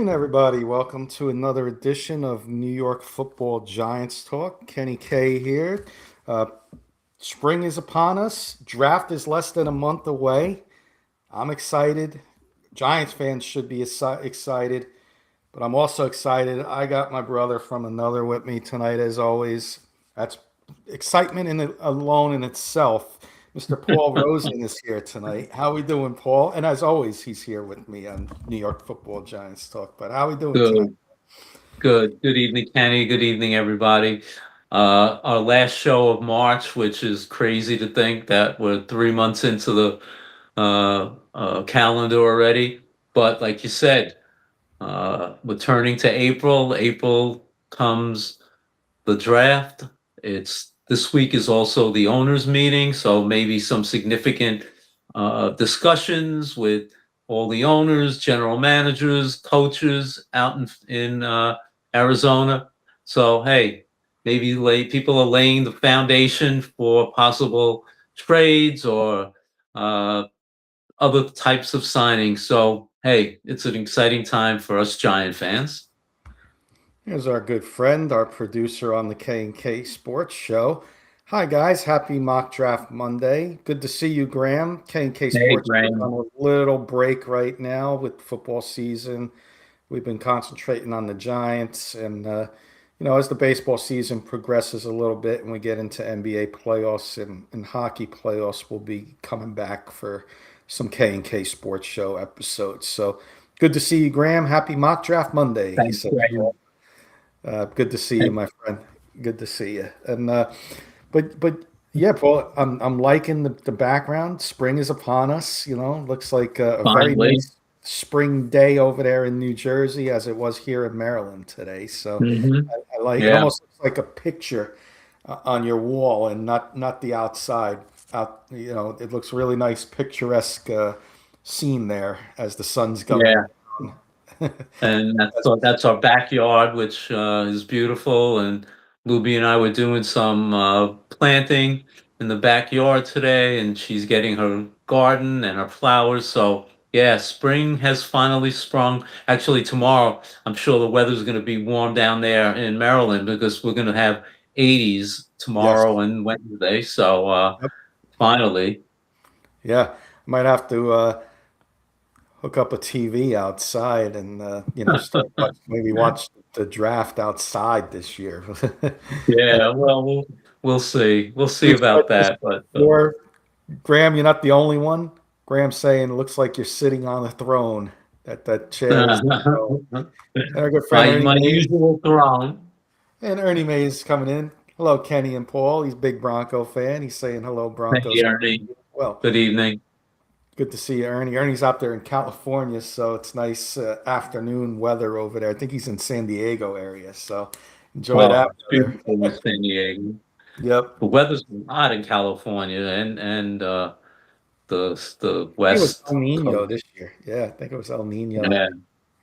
afternoon, everybody. Welcome to another edition of New York Football Giants Talk. Kenny K here. Uh, Spring is upon us. Draft is less than a month away. I'm excited. Giants fans should be excited, but I'm also excited. I got my brother from another with me tonight, as always. That's excitement alone in itself. Mr. Paul Rosen is here tonight. How we doing, Paul? And as always, he's here with me on New York Football Giants Talk. But how we doing tonight? Good, good. Good evening, Kenny. Good evening, everybody. Our last show of March, which is crazy to think that we're 3 months into the calendar already. But like you said, we're turning to April. April comes the draft. It's this week is also the owners' meeting, so maybe some significant discussions with all the owners, general managers, coaches out in Arizona. So hey, maybe people are laying the foundation for possible trades or uh, other types of signings. So hey, it's an exciting time for us Giant fans. Here's our good friend, our producer on the K&K Sports Show. Hi, guys. Happy Mock Draft Monday. Good to see you, Graham. K&K Hey, Sports is Graham. on a little break right now with football season. We've been concentrating on the Giants, and as the baseball season progresses a little bit and we get into NBA playoffs and hockey playoffs, we'll be coming back for some K&K Sports Show episodes. So good to see you, Graham. Happy Mock Draft Monday, he Thanks, says. Graham. Good to see you, my friend. Good to see you. And but yeah, Paul, I'm liking the background. Spring is upon us. Looks like a very Finally. nice spring day over there in New Jersey, as it was here in Maryland today. So Hmm. I like it. Yeah. Almost looks like a picture on your wall, and not the outside. It looks really nice, picturesque scene there as the sun's going Yeah. down. And that's our backyard, which is beautiful. And Luby and I were doing some planting in the backyard today, and she's getting her garden and her flowers. So yeah, spring has finally sprung. Actually, tomorrow, I'm sure the weather's going to be warm down there in Maryland because we're going to have 80s Yes. tomorrow and Wednesday. So finally. Yeah, might have to hook up a TV outside and maybe watch the draft outside this year. Uh, Yeah, well, we'll see. We'll see we've said about this that, but before, Graham. You're not the only one. Graham's saying it looks like you're sitting on a throne. That chair is the throne. And our good friend Ernie my Mays. usual throne. And Ernie Mays coming in. Hello, Kenny and Paul. He's a big Bronco fan. He's saying hello, Hey, Broncos. Ernie. Well, Good evening. good to see you, Ernie. Ernie's out there in California, so it's nice afternoon weather over there. I think he's in San Diego area, so enjoy Oh, that it's weather. beautiful in San Diego. Yep. The weather's hot in California and the I think it was West El Nino Coast. this year. Yeah, I think it was El Nino Yeah,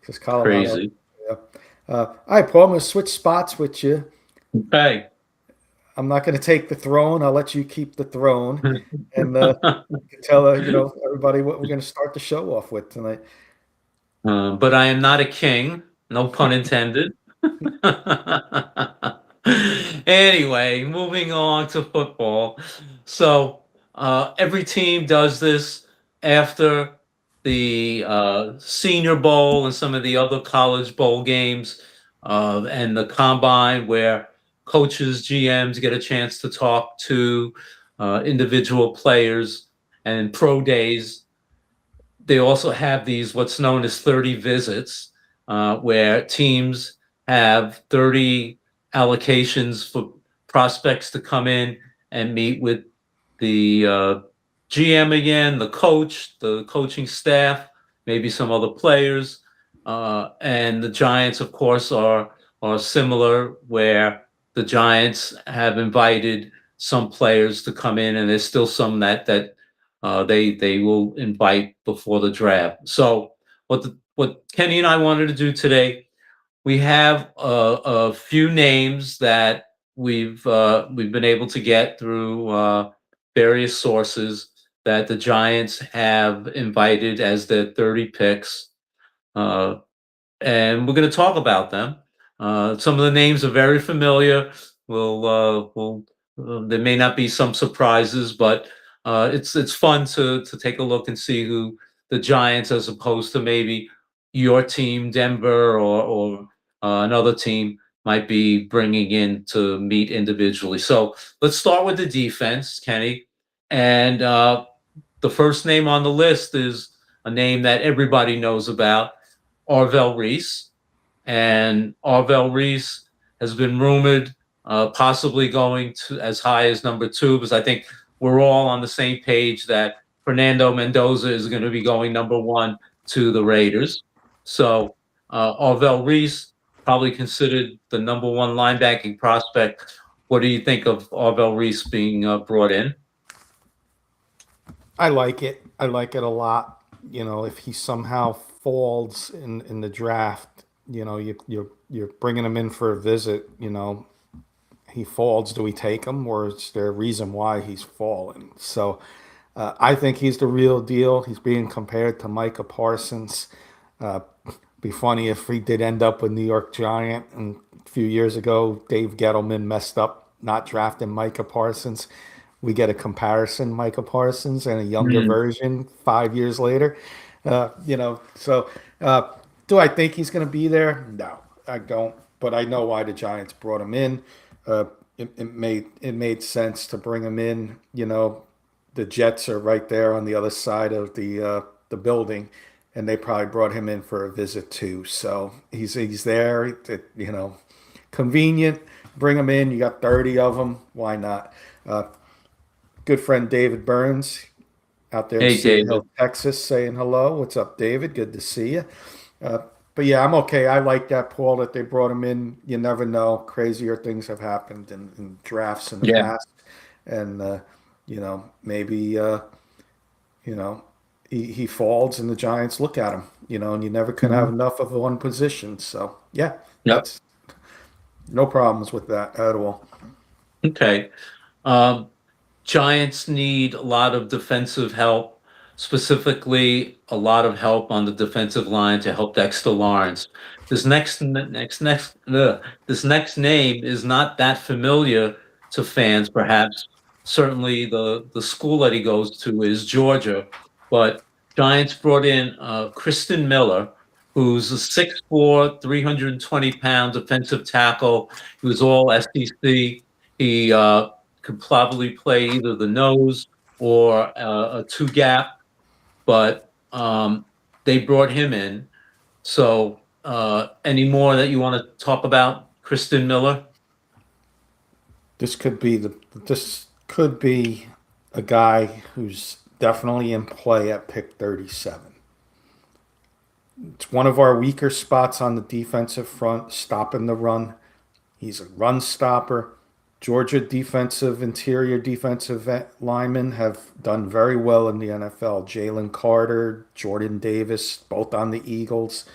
because Colorado. crazy. Yeah. All right, Paul, I'm going to switch spots with you. Okay. I'm not going to take the throne. I'll let you keep the throne. And you can tell, everybody what we're going to start the show off with tonight. But I am not a king. No pun intended. Anyway, moving on to football. So every team does this after the Senior Bowl and some of the other college bowl games and the combine, where coaches, GMs get a chance to talk to individual players and pro days. They also have these what's known as 30 visits, where teams have 30 allocations for prospects to come in and meet with the GM again, the coach, the coaching staff, maybe some other players, and the Giants, of course, are similar, where the Giants have invited some players to come in, and there's still some that they will invite before the draft. So what Kenny and I wanted to do today, we have a few names that we've been able to get through various sources that the Giants have invited as their 30 picks. Uh, and we're going to talk about them. Some of the names are very familiar. There may not be some surprises, but it's fun to take a look and see who the Giants, as opposed to maybe your team, Denver, or another team, might be bringing in to meet individually. So let's start with the defense, Kenny. And the first name on the list is a name that everybody knows about, Arvell Reese. And Arvell Reese has been rumored possibly going to as high as number 2, because I think we're all on the same page that Fernando Mendoza is going to be going number 1 to the Raiders. So Arvell Reese, probably considered the number 1 linebacking prospect. What do you think of Arvell Reese being brought in? I like it. I like it a lot. If he somehow falls in the draft, you're bringing him in for a visit. He falls. Do we take him, or is there a reason why he's fallen? So I think he's the real deal. He's being compared to Micah Parsons. Be funny if he did end up with New York Giant. And a few years ago, Dave Gettleman messed up not drafting Micah Parsons. We get a comparison, Micah Parsons, and a younger version 5 years later. Do I think he's going to be there? No, I don't. But I know why the Giants brought him in. It made sense to bring him in. The Jets are right there on the other side of the building, and they probably brought him in for a visit too. So he's there. Convenient. Bring him in. You got 30 of them. Why not? Good friend David Burns out there in Hey, Cedar David. Hill, Texas, saying hello. What's up, David? Good to see you. But yeah, I'm okay. I like that, Paul, that they brought him in. You never know. Crazier things have happened in drafts in the Yeah. past. And, maybe, he falls and the Giants look at him, and you never can have Mhm. enough of one position. So, yeah, Yep. that's no problems with that at all. Okay. Um, Giants need a lot of defensive help, specifically a lot of help on the defensive line to help Dexter Lawrence. This next name is not that familiar to fans, perhaps. Certainly, the school that he goes to is Georgia, but Giants brought in Kristen Miller, who's a 6'4", 320-pound defensive tackle. He was all SEC. He could probably play either the nose or a two gap, but they brought him in. So, any more that you want to talk about, Kristen Miller? This could be a guy who's definitely in play at pick 37. It's one of our weaker spots on the defensive front, stopping the run. He's a run stopper. Georgia interior defensive linemen have done very well in the NFL. Jalen Carter, Jordan Davis, both on the Eagles.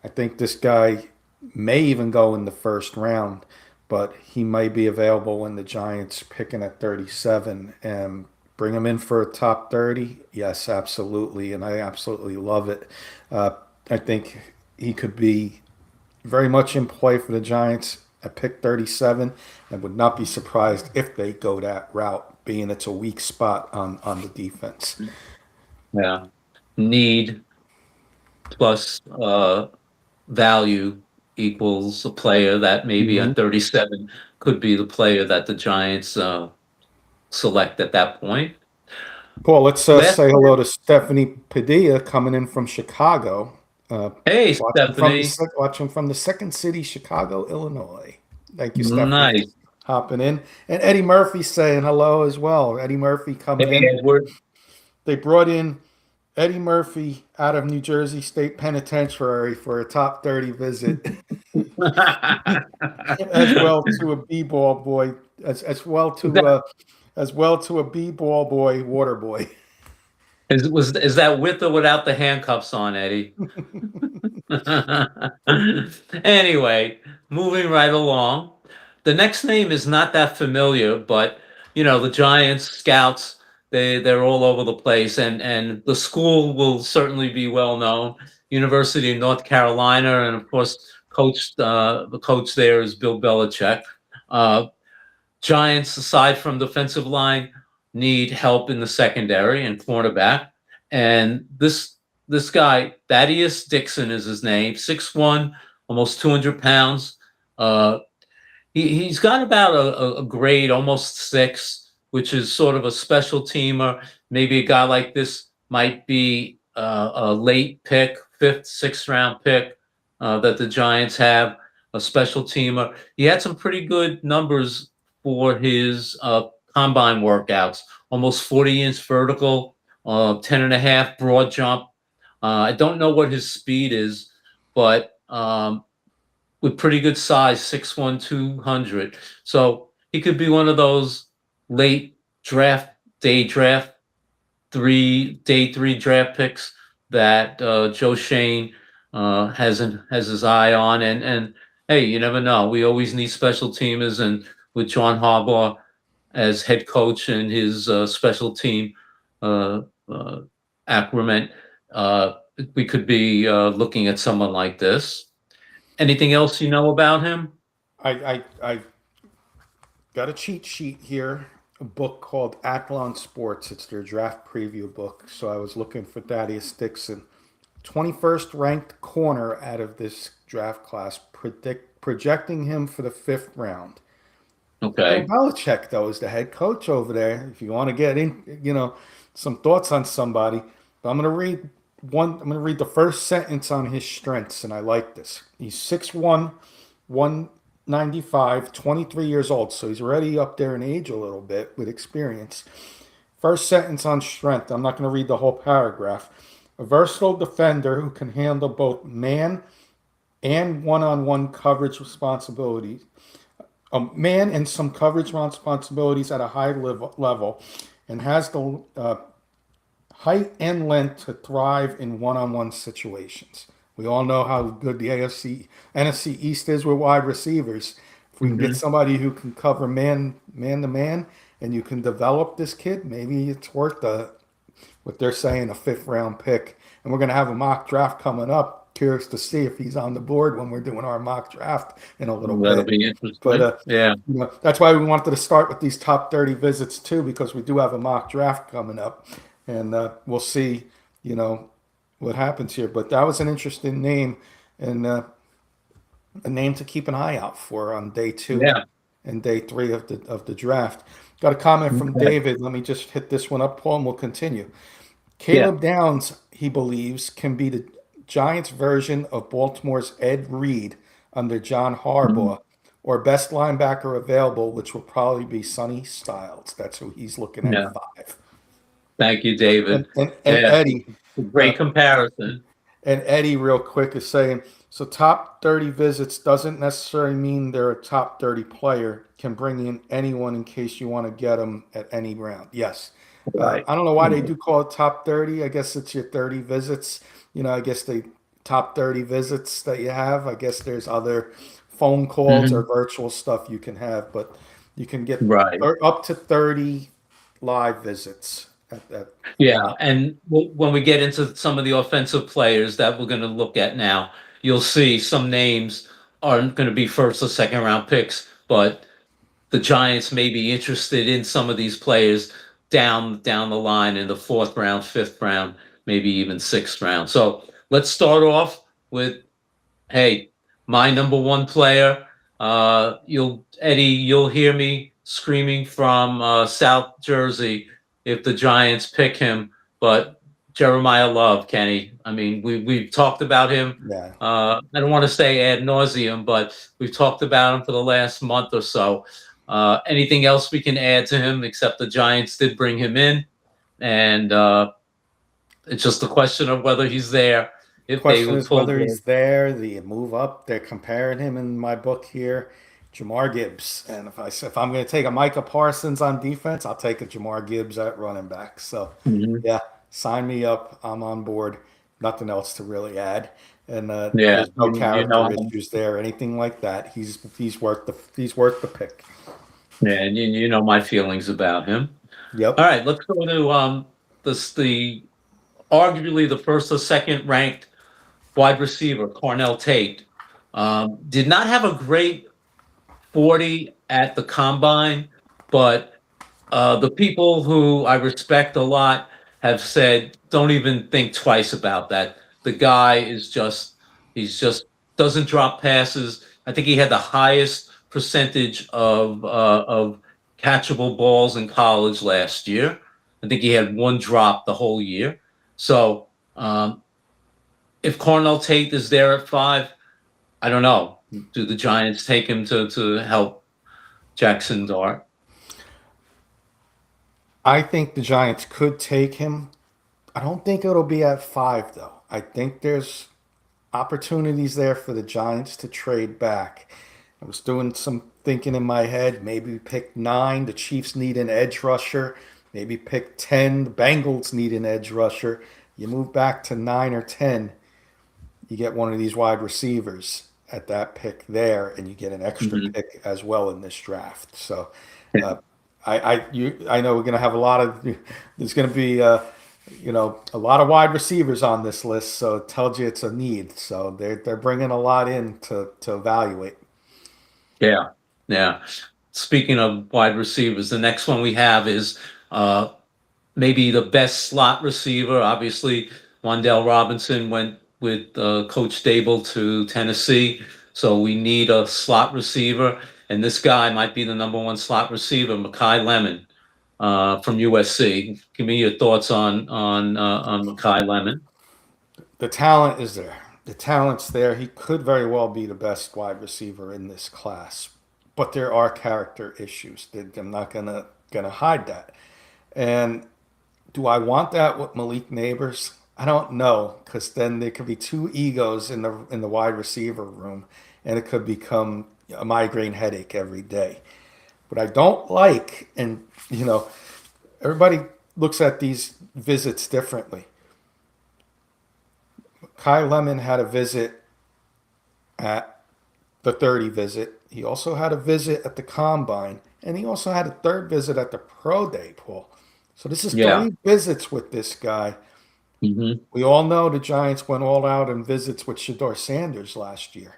I think this guy may even go in the first round, but he may be available when the Giants picking at 37 and bring him in for a top 30. Yes, absolutely. And I absolutely love it. I think he could be very much in play for the Giants at pick 37 and would not be surprised if they go that route, being it's a weak spot on the defense. Yeah. Need plus value equals a player that maybe Mhm. at 37 could be the player that the Giants select at that point. Paul, let's Last say player. hello to Stephanie Padilla coming in from Chicago. Uh, Hey, watching Stephanie. watching from the second city, Chicago, Illinois. Thank you, Stephanie, for Nice. hopping in. And Eddie Murphy saying hello as well. Eddie Murphy coming Hey, in. Edward. They brought in Eddie Murphy out of New Jersey State Penitentiary for a top 30 visit, as well to a b-ball boy, as well to a b-ball boy, water boy. Is that with or without the handcuffs on, Eddie? Anyway, moving right along. The next name is not that familiar, but the Giants scouts, they're all over the place, and the school will certainly be well known. University of North Carolina, and of course, the coach there is Bill Belichick. Uh, Giants, aside from defensive line, need help in the secondary and cornerback. And this guy, Thaddeus Dixon, is his name. 6'1", almost 200 pounds. Uh, he's got about a grade, almost 6, which is sort of a special teamer. Maybe a guy like this might be a late pick, 5th, 6th round pick that the Giants have, a special teamer. He had some pretty good numbers for his combine workouts, almost 40-inch vertical, 10.5 broad jump. I don't know what his speed is, but with pretty good size, 6'1", 200. So he could be one of those late day 3 draft picks that Joe Shane has his eye on. And hey, you never know. We always need special teamers, and with John Harbaugh as head coach and his special team accrement, we could be looking at someone like this. Anything else you know about him? I got a cheat sheet here, a book called Athlon Sports. It's their draft preview book. So I was looking for Thaddeus Dixon, 21st ranked corner out of this draft class, projecting him for the 5th round. Okay. Bill Belichick, though, is the head coach over there. If you want to get in, some thoughts on somebody, but I'm going to read the first sentence on his strengths, and I like this. He's 6'1", 195, 23 years old, so he's already up there in age a little bit with experience. First sentence on strength. I'm not going to read the whole paragraph. A versatile defender who can handle both man and one-on-one coverage responsibilities. A man and some coverage responsibilities at a high level, and has the height and length to thrive in one-on-one situations. We all know how good the NFC East is with wide receivers. If we can get somebody who can cover man to man, and you can develop this kid, maybe it's worth what they're saying, a 5th round pick. And we're going to have a mock draft coming up. Curious to see if he's on the board when we're doing our mock draft in a little That'll bit. be interesting. But yeah, that's why we wanted to start with these top 30 visits too, because we do have a mock draft coming up, and we'll see, what happens here. But that was an interesting name, and a name to keep an eye out for on day 2 yeah. and day 3 of the draft. Got a comment from David. Let me just hit this one up, Paul, and we'll continue. Caleb Downs, he believes, can be the Giants' version of Baltimore's Ed Reed under John Harbaugh, or best linebacker available, which will probably be Sonny Styles. That's who he's looking at 5. Thank you, David. And Eddie, great comparison. And Eddie, real quick, is saying, so top 30 visits doesn't necessarily mean they're a top 30 player. Can bring in anyone in case you want to get them at any round. Yes. Right. I don't know why they do call it top 30. I guess it's your 30 visits. I guess the top 30 visits that you have. I guess there's other phone calls or virtual stuff you can have, but you can get up to 30 live visits. And when we get into some of the offensive players that we're going to look at now, you'll see some names aren't going to be 1st or 2nd round picks, but the Giants may be interested in some of these players down the line in the 4th round, 5th round, maybe even 6th round. So let's start off with, hey, my number 1 player. You'll hear me screaming from South Jersey if the Giants pick him, but Jeremiah Love, Kenny. I mean, we've talked about him. Yeah. I don't want to say ad nauseum, but we've talked about him for the last month or so. Anything else we can add to him, except the Giants did bring him in, and it's just a question of whether he's there. The question is whether he's there. The move up, they're comparing him in my book here, Jamar Gibbs. And if I'm going to take a Micah Parsons on defense, I'll take a Jamar Gibbs at running back. So yeah, sign me up. I'm on board. Nothing else to really add. And there's no character issues there, anything like that. He's worth the pick. Yeah, and you know my feelings about him. All Yep. right, let's go to the arguably the first or second ranked wide receiver, Cornell Tate. Did not have a great 40 at the combine, but the people who I respect a lot have said, don't even think twice about that. The guy is he's just doesn't drop passes. I think he had the highest percentage of catchable balls in college last year. I think he had one drop the whole year. So if Cornell Tate is there at 5, I don't know. Do the Giants take him to help Jackson Dart? I think the Giants could take him. I don't think it'll be at 5, though. I think there's opportunities there for the Giants to trade back. I was doing some thinking in my head. Maybe pick 9. The Chiefs need an edge rusher. Maybe pick 10. The Bengals need an edge rusher. You move back to 9 or 10. You get one of these wide receivers at that pick there, and you get an extra Mhm. pick as well in this draft. So, uh, I know we're going to have a lot of. There's going to be, a lot of wide receivers on this list. So it tells you it's a need. So they're bringing a lot in to evaluate. Yeah, yeah. Speaking of wide receivers, the next one we have is uh, maybe the best slot receiver. Obviously, Wan'Dale Robinson went with Coach Dable to Tennessee, so we need a slot receiver, and this guy might be the number one slot receiver, Makai Lemon from USC. Give me your thoughts on Makai Lemon. The talent is there. The talent's there. He could very well be the best wide receiver in this class, but there are character issues. I'm not gonna hide that. And do I want that with Malik Neighbors? I don't know, because then there could be two egos in the wide receiver room, and it could become a migraine headache every day. What I don't like, and everybody looks at these visits differently. Kai Lemon had a visit at the 30 visit. He also had a visit at the combine, and he also had a third visit at the pro day, Paul. So this is Yeah. 3 visits with this guy. Hmm. We all know the Giants went all out in visits with Shador Sanders last year,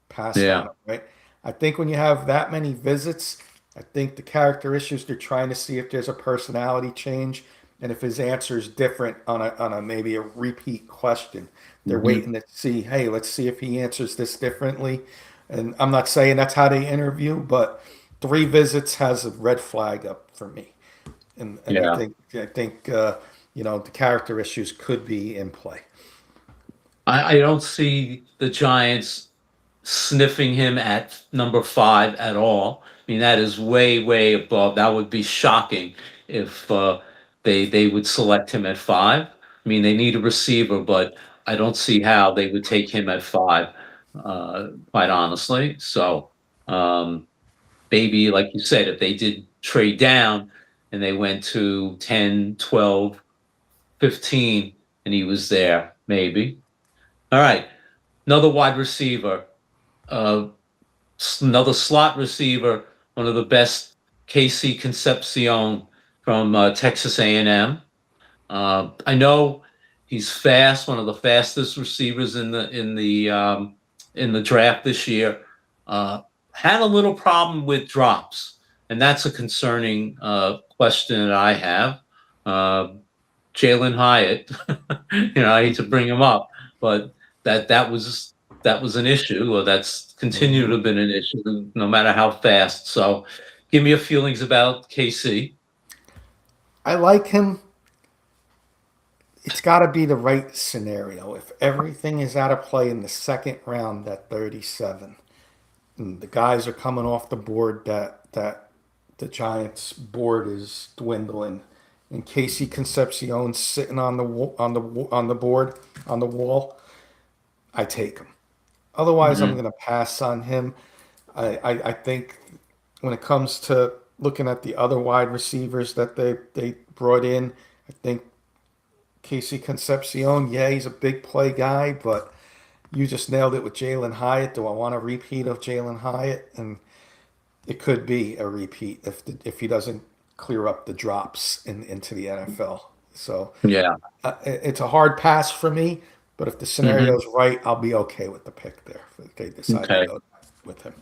passed on Yeah. him, right? I think when you have that many visits, I think the character issues, they're trying to see if there's a personality change and if his answer is different on a maybe a repeat question. They're Hmm. waiting to see, hey, let's see if he answers this differently. And I'm not saying that's how they interview, but 3 visits has a red flag up for me. And I Yeah. think the character issues could be in play. I don't see the Giants sniffing him at number 5 at all. I mean, that is way, way above. That would be shocking if they would select him at 5. I mean, they need a receiver, but I don't see how they would take him at 5, quite honestly. So um, maybe, like you said, if they did trade down and they went to 10, 12, 15, and he was there, maybe. All right, another wide receiver. Uh, Another slot receiver, one of the best, Casey Concepcion from Texas A&M. I know he's fast, one of the fastest receivers in the draft this year. Uh, had a little problem with drops, and that's a concerning question that I have. Uh, Jalen Hyatt, I hate to bring him up, but that was an issue, or that's continued to Mhm. have been an issue, no matter how fast. So, give me your feelings about KC. I like him. It's got to be the right scenario. If everything is out of play in the second round at 37, and the guys are coming off the board that the Giants board is dwindling, and Casey Concepcion's sitting on the board on the wall, I take him. Otherwise, I'm Hmm. going to pass on him. I think when it comes to looking at the other wide receivers that they brought in, I think Casey Concepcion, yeah, he's a big play guy, but you just nailed it with Jalen Hyatt. Do I want a repeat of Jalen Hyatt? And it could be a repeat if he doesn't clear up the drops into the NFL. So Yeah. it's a hard pass for me, but if the Hmm. scenario's right, I'll be okay with the pick there if they decide to Okay. go with him.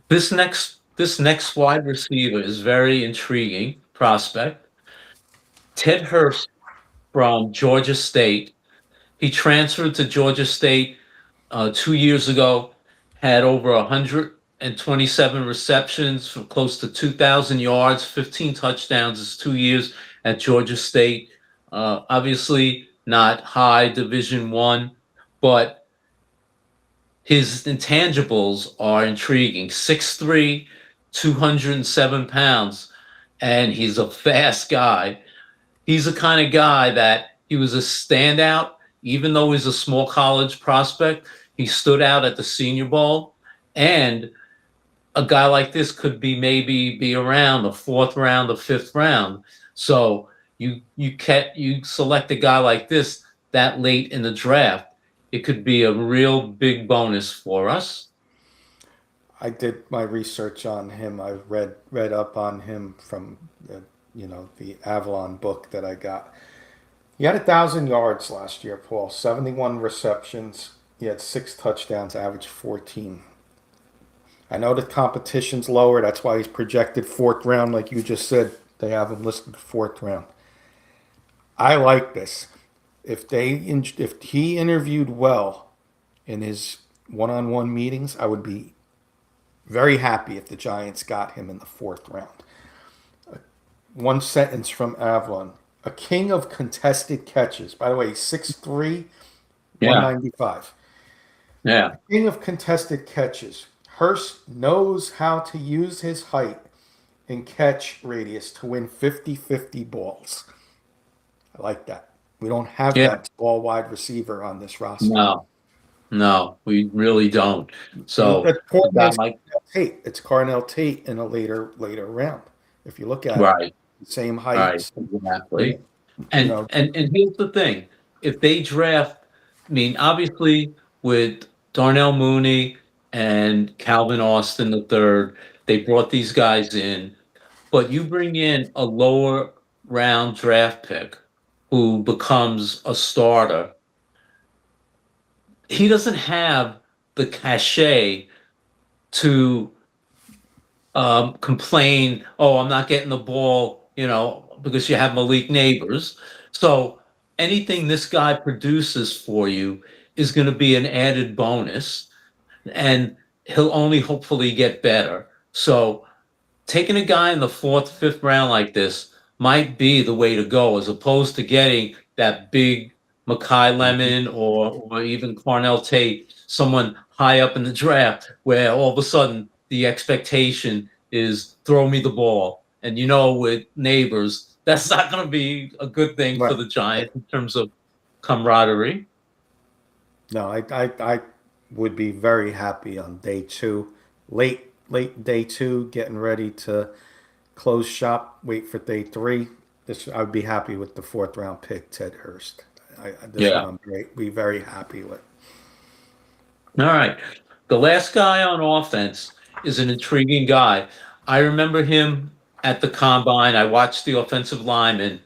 This next wide receiver is very intriguing prospect. Ted Hurst from Georgia State. He transferred to Georgia State 2 years ago, had over 127 receptions for close to 2,000 yards, 15 touchdowns his 2 years at Georgia State. Obviously, not high Division One, but his intangibles are intriguing. 6'3", 207 pounds, and he's a fast guy. He's the kind of guy that he was a standout, even though he's a small college prospect. He stood out at the Senior Bowl, and a guy like this could maybe be around the fourth round, the fifth round. So you select a guy like this that late in the draft, it could be a real big bonus for us. I did my research on him. I read up on him from the Avalon book that I got. He had 1,000 yards last year, Paul. 71 receptions. He had 6 touchdowns, average 14. I know the competition's lower. That's why he's projected fourth round, like you just said. They have him listed fourth round. I like this. If he interviewed well in his one-on-one meetings, I would be very happy if the Giants got him in the fourth round. One sentence from Avalon. A king of contested catches. By the way, he's 6'3", Yeah, 195. yeah, King of contested catches. Hurst knows how to use his height and catch radius to win 50-50 balls. I like that. We don't have yeah. that tall wide receiver on this roster. No, no, we really don't. You look So at poor a guy man's like Carnell Tate. It's Carnell Tate in a later round. If you look at it, right, same right, heights. exactly. You And know, and and here's the thing: if they draft, I mean, obviously with Darnell Mooney and Calvin Austin the third, they brought these guys in, but you bring in a lower round draft pick who becomes a starter. He doesn't have the cachet to complain, oh, I'm not getting the ball, because you have Malik Neighbors. So anything this guy produces for you is going to be an added bonus, and he'll only hopefully get better. So taking a guy in the fourth, fifth round like this might be the way to go, as opposed to getting that big Makai Lemon or even Cornell Tate, someone high up in the draft, where all of a sudden the expectation is throw me the ball. And with neighbors, that's not going to be a good thing for right. the Giants in terms of camaraderie. No, I would be very happy on day two, late day two, getting ready to close shop, wait for day three. This I would be happy with the fourth round pick, Ted Hurst. This one Yeah. I'm be very happy with. All right. The last guy on offense is an intriguing guy. I remember him at the combine. I watched the offensive lineman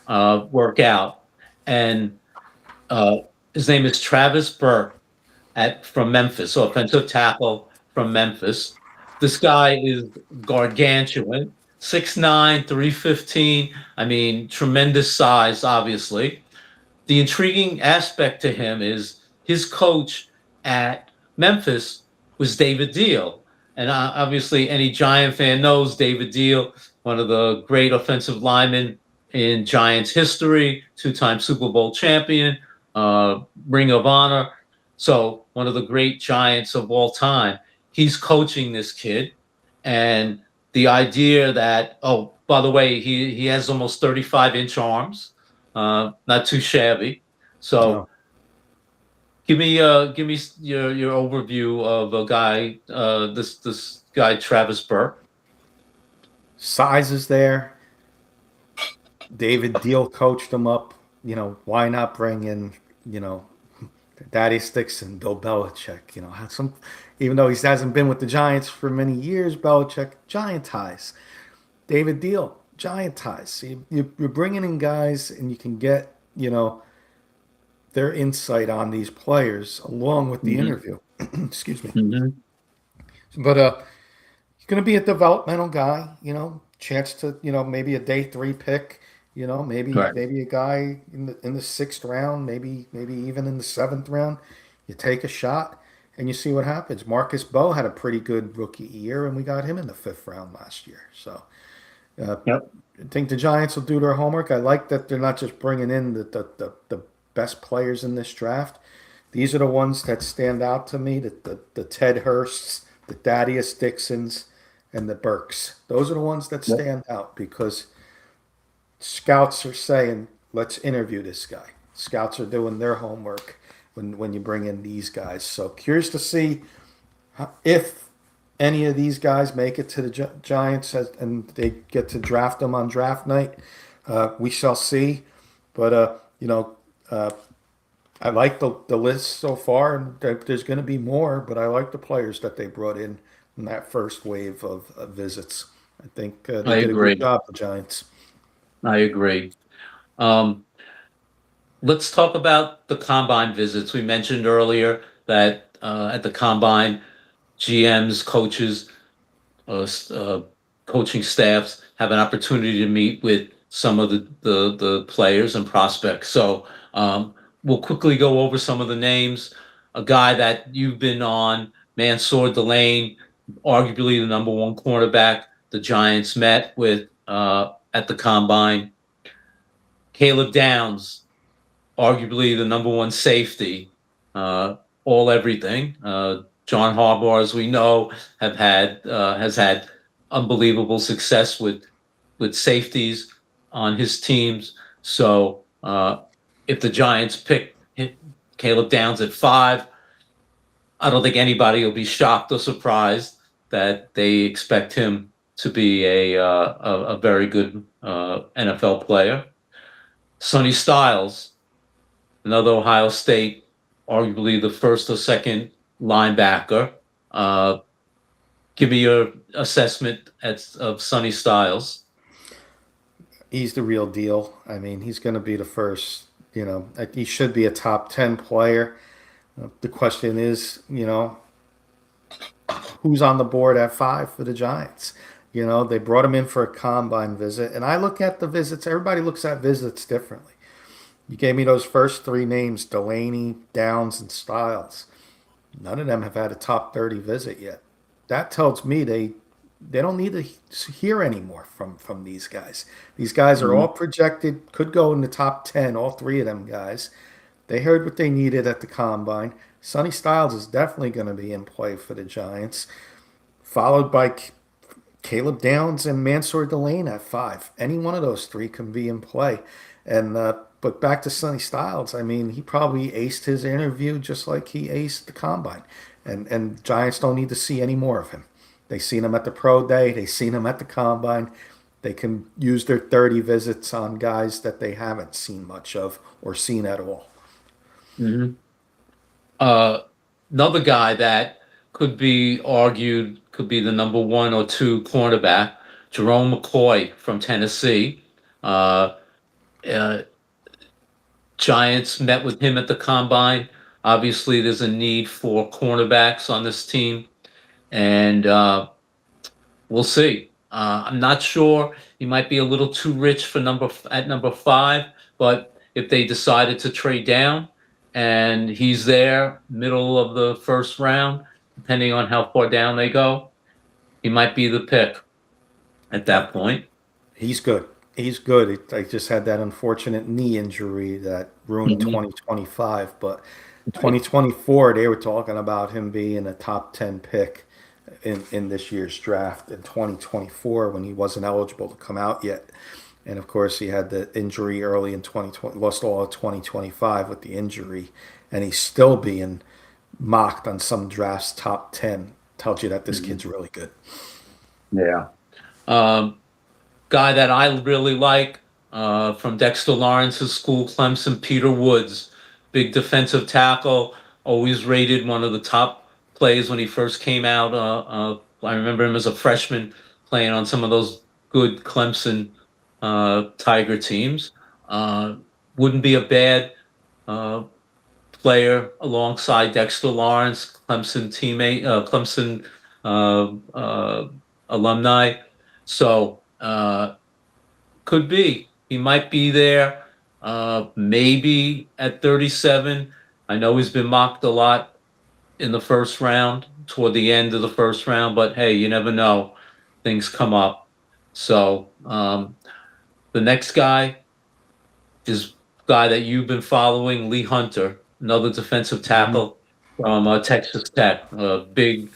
work out, and uh, his name is Travis Burke from Memphis, offensive tackle from Memphis. This guy is gargantuan, 6'9", 315. I mean, tremendous size, obviously. The intriguing aspect to him is his coach at Memphis was David Deal. And obviously, any Giant fan knows David Deal, one of the great offensive linemen in Giants history, two-time Super Bowl champion, Ring of Honor. So one of the great Giants of all time. He's coaching this kid. And the idea that, oh, by the way, he has almost 35-inch arms, not too shabby. So No, give me your overview of a guy, this guy Travis Burke. size is there. David Deal coached him up. Why not bring in, you know, Daddy Sticks and Bill Belichick? Had some, even though he hasn't been with the Giants for many years, Belichick Giant ties. David Deal. Giant ties. So you're bringing in guys, and you can get their insight on these players along with the Hmm. interview. Excuse me. Hmm. But he's going to be a developmental guy. Chance to maybe a day three pick. Maybe Right. maybe a guy in the sixth round, maybe even in the seventh round. You take a shot and you see what happens. Marcus Bowe had a pretty good rookie year, and we got him in the fifth round last year. So uh, Yep. I think the Giants will do their homework. I like that they're not just bringing in the best players in this draft. These are the ones that stand out to me: the Ted Hursts, the Thaddeus Dixons, and the Burks. Those are the ones that Yep. stand out because scouts are saying, "Let's interview this guy." Scouts are doing their homework when you bring in these guys. So curious to see if any of these guys make it to the Giants and they get to draft them on draft night. We shall see. But uh, I like the list so far, and there's going to be more. But I like the players that they brought in that first wave of visits. I think they I did a good agree. job, the Giants. I agree. Um, let's talk about the combine visits. We mentioned earlier that at the combine, GMs, coaches, coaching staffs have an opportunity to meet with some of the players and prospects. So we'll quickly go over some of the names. A guy that you've been on, Mansour Delane, arguably the number one cornerback the Giants met with at the combine. Caleb Downs, arguably the number one safety, uh, all everything. John Harbaugh, as we know, has had unbelievable success with safeties on his teams. So if the Giants pick Caleb Downs at 5, I don't think anybody will be shocked or surprised that they expect him to be a very good NFL player. Sonny Styles, another Ohio State, arguably the first or second linebacker. Uh, give me your assessment of Sonny Styles. He's the real deal. I mean, he's going to be the first. He should be a top 10 player. The question is, who's on the board at 5 for the Giants? They brought him in for a combine visit, and I look at the visits. Everybody looks at visits differently. You gave me those first three names: Delaney, Downs, and Styles. None of them have had a top 30 visit yet. That tells me they don't need to hear anymore from these guys. These guys are all Mhm. projected, could go in the top 10, all three of them guys. They heard what they needed at the combine. Sonny Styles is definitely going to be in play for the Giants, followed by Caleb Downs and Mansour Delane at 5. Any one of those three can be in play. And but back to Sonny Styles, I mean, he probably aced his interview just like he aced the combine. And Giants don't need to see any more of him. They seen him at the pro day, they seen him at the combine. They can use their 30 visits on guys that they haven't seen much of or seen at all. Mhm. Uh, another guy that could be argued could be the number one or two cornerback, Jerome McCoy from Tennessee. Uh, uh, Giants met with him at the combine. Obviously, there's a need for cornerbacks on this team, and we'll see. I'm not sure. He might be a little too rich for number 5, but if they decided to trade down and he's there middle of the first round, depending on how far down they go, he might be the pick at that point. He's good. He's good. I just had that unfortunate knee injury that ruined Mhm. 2025. But Right. 2024, they were talking about him being a top 10 pick in this year's draft. In 2024, when he wasn't eligible to come out yet. And of course, he had the injury early in 2020, lost all of 2025 with the injury. And he's still being mocked on some drafts top 10. Tells you that this Mhm. kid's really good. Yeah. Um, guy that I really like from Dexter Lawrence's school, Clemson, Peter Woods, big defensive tackle, always rated one of the top plays when he first came out. I remember him as a freshman playing on some of those good Clemson Tiger teams. Wouldn't be a bad uh, player alongside Dexter Lawrence, Clemson teammate, Clemson uh, uh, alumni. So could be he might be there. Maybe at 37. I know he's been mocked a lot in the first round, toward the end of the first round, but hey, you never know. Things come up. So the next guy is guy that you've been following, Lee Hunter, another defensive Mhm. tackle from Texas Tech, a big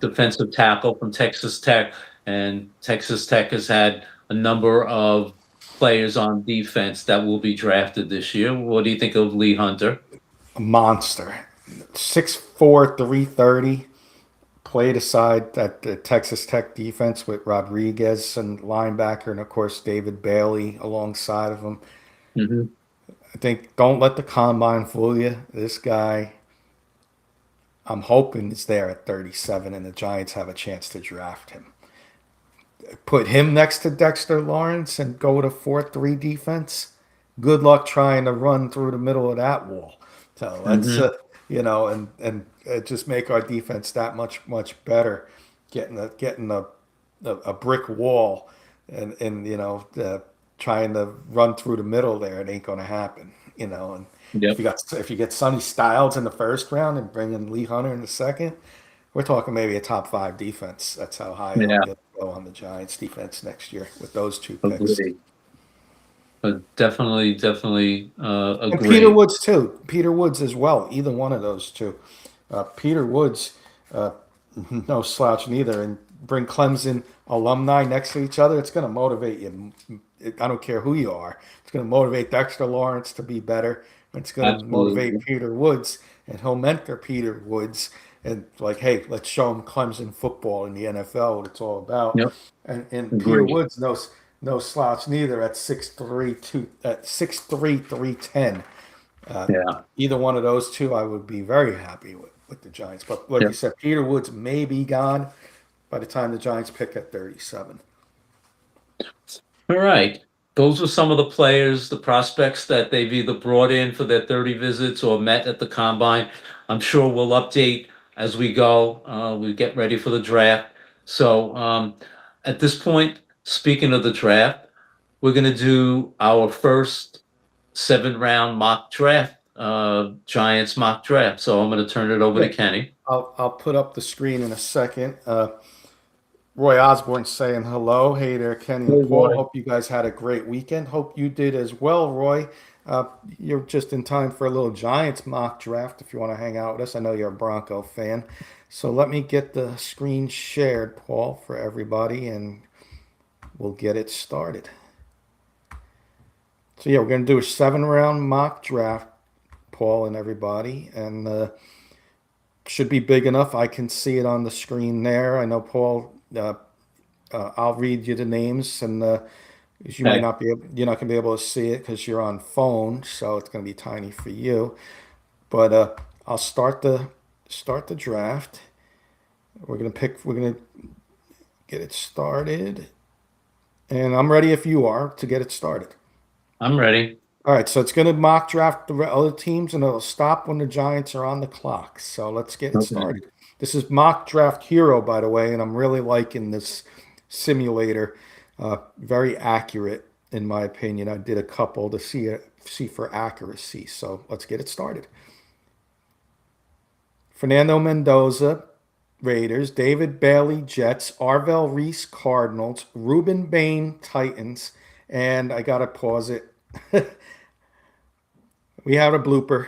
defensive tackle from Texas Tech, and Texas Tech has had a number of players on defense that will be drafted this year. What do you think of Lee Hunter? A monster. 6'4", 330. Played aside that the Texas Tech defense with Rodriguez and linebacker, and of course David Bailey alongside of him. Hmm. I think don't let the combine fool you. This guy, I'm hoping, is there at 37, and the Giants have a chance to draft him. Put him next to Dexter Lawrence and go with a 4-3 defense. Good luck trying to run through the middle of that wall. So let's, Hmm. and just make our defense that much better. Getting a brick wall and trying to run through the middle there, it ain't going to happen. And Yep. if you get Sonny Styles in the first round and bring in Lee Hunter in the second, we're talking maybe a top five defense. That's how high I'm Yeah. going to go on the Giants defense next year with those two picks. Agree. But definitely And Peter agree. Woods too. Peter Woods as well. Either one of those two. Peter Woods, uh, no slouch neither. And bring Clemson alumni next to each other. It's going to motivate you. I don't care who you are. It's going to motivate Dexter Lawrence to be better. It's going to motivate Absolutely. Peter Woods, and he'll mentor Peter Woods. And like, hey, let's show him Clemson football in the NFL, what it's all about. Yep. And Peter Agree. Woods knows no slouch neither at 6'3", 310. Yeah. Either one of those two, I would be very happy with the Giants. But like you Yep. said, Peter Woods may be gone by the time the Giants pick at 37. All right. Those are some of the players, the prospects that they've either brought in for their 30 visits or met at the combine. I'm sure we'll update as we go. We get ready for the draft. So at this point, speaking of the draft, we're going to do our first 7 round mock draft, Giants mock draft. So I'm going to turn it over to Yeah, Kenny. I'll put up the screen in a second. Roy Osborne saying hello. Hey there, Kenny and Hey, Paul. Roy. Hope you guys had a great weekend. Hope you did as well, Roy. Uh, you're just in time for a little Giants mock draft if you want to hang out with us. I know you're a Bronco fan. So let me get the screen shared, Paul, for everybody, and we'll get it started. So yeah, we're going to do a 7 round mock draft, Paul and everybody, and should be big enough. I can see it on the screen there. I know Paul. I'll read you the names, and 'cause you might Okay. not be able, you're not going to be able to see it because you're on phone, so it's going to be tiny for you. But I'll start the draft. We're gonna get it started, and I'm ready if you are to get it started. I'm ready. All right, so it's going to mock draft the other teams, and it'll stop when the Giants are on the clock. So let's get it Okay. started. This is Mock Draft Hero, by the way, and I'm really liking this simulator. Very accurate, in my opinion. I did a couple to see for accuracy. So let's get it started. Fernando Mendoza, Raiders. David Bailey, Jets. Arvell Reese, Cardinals. Ruben Bain, Titans. And I gotta pause it. We have a blooper.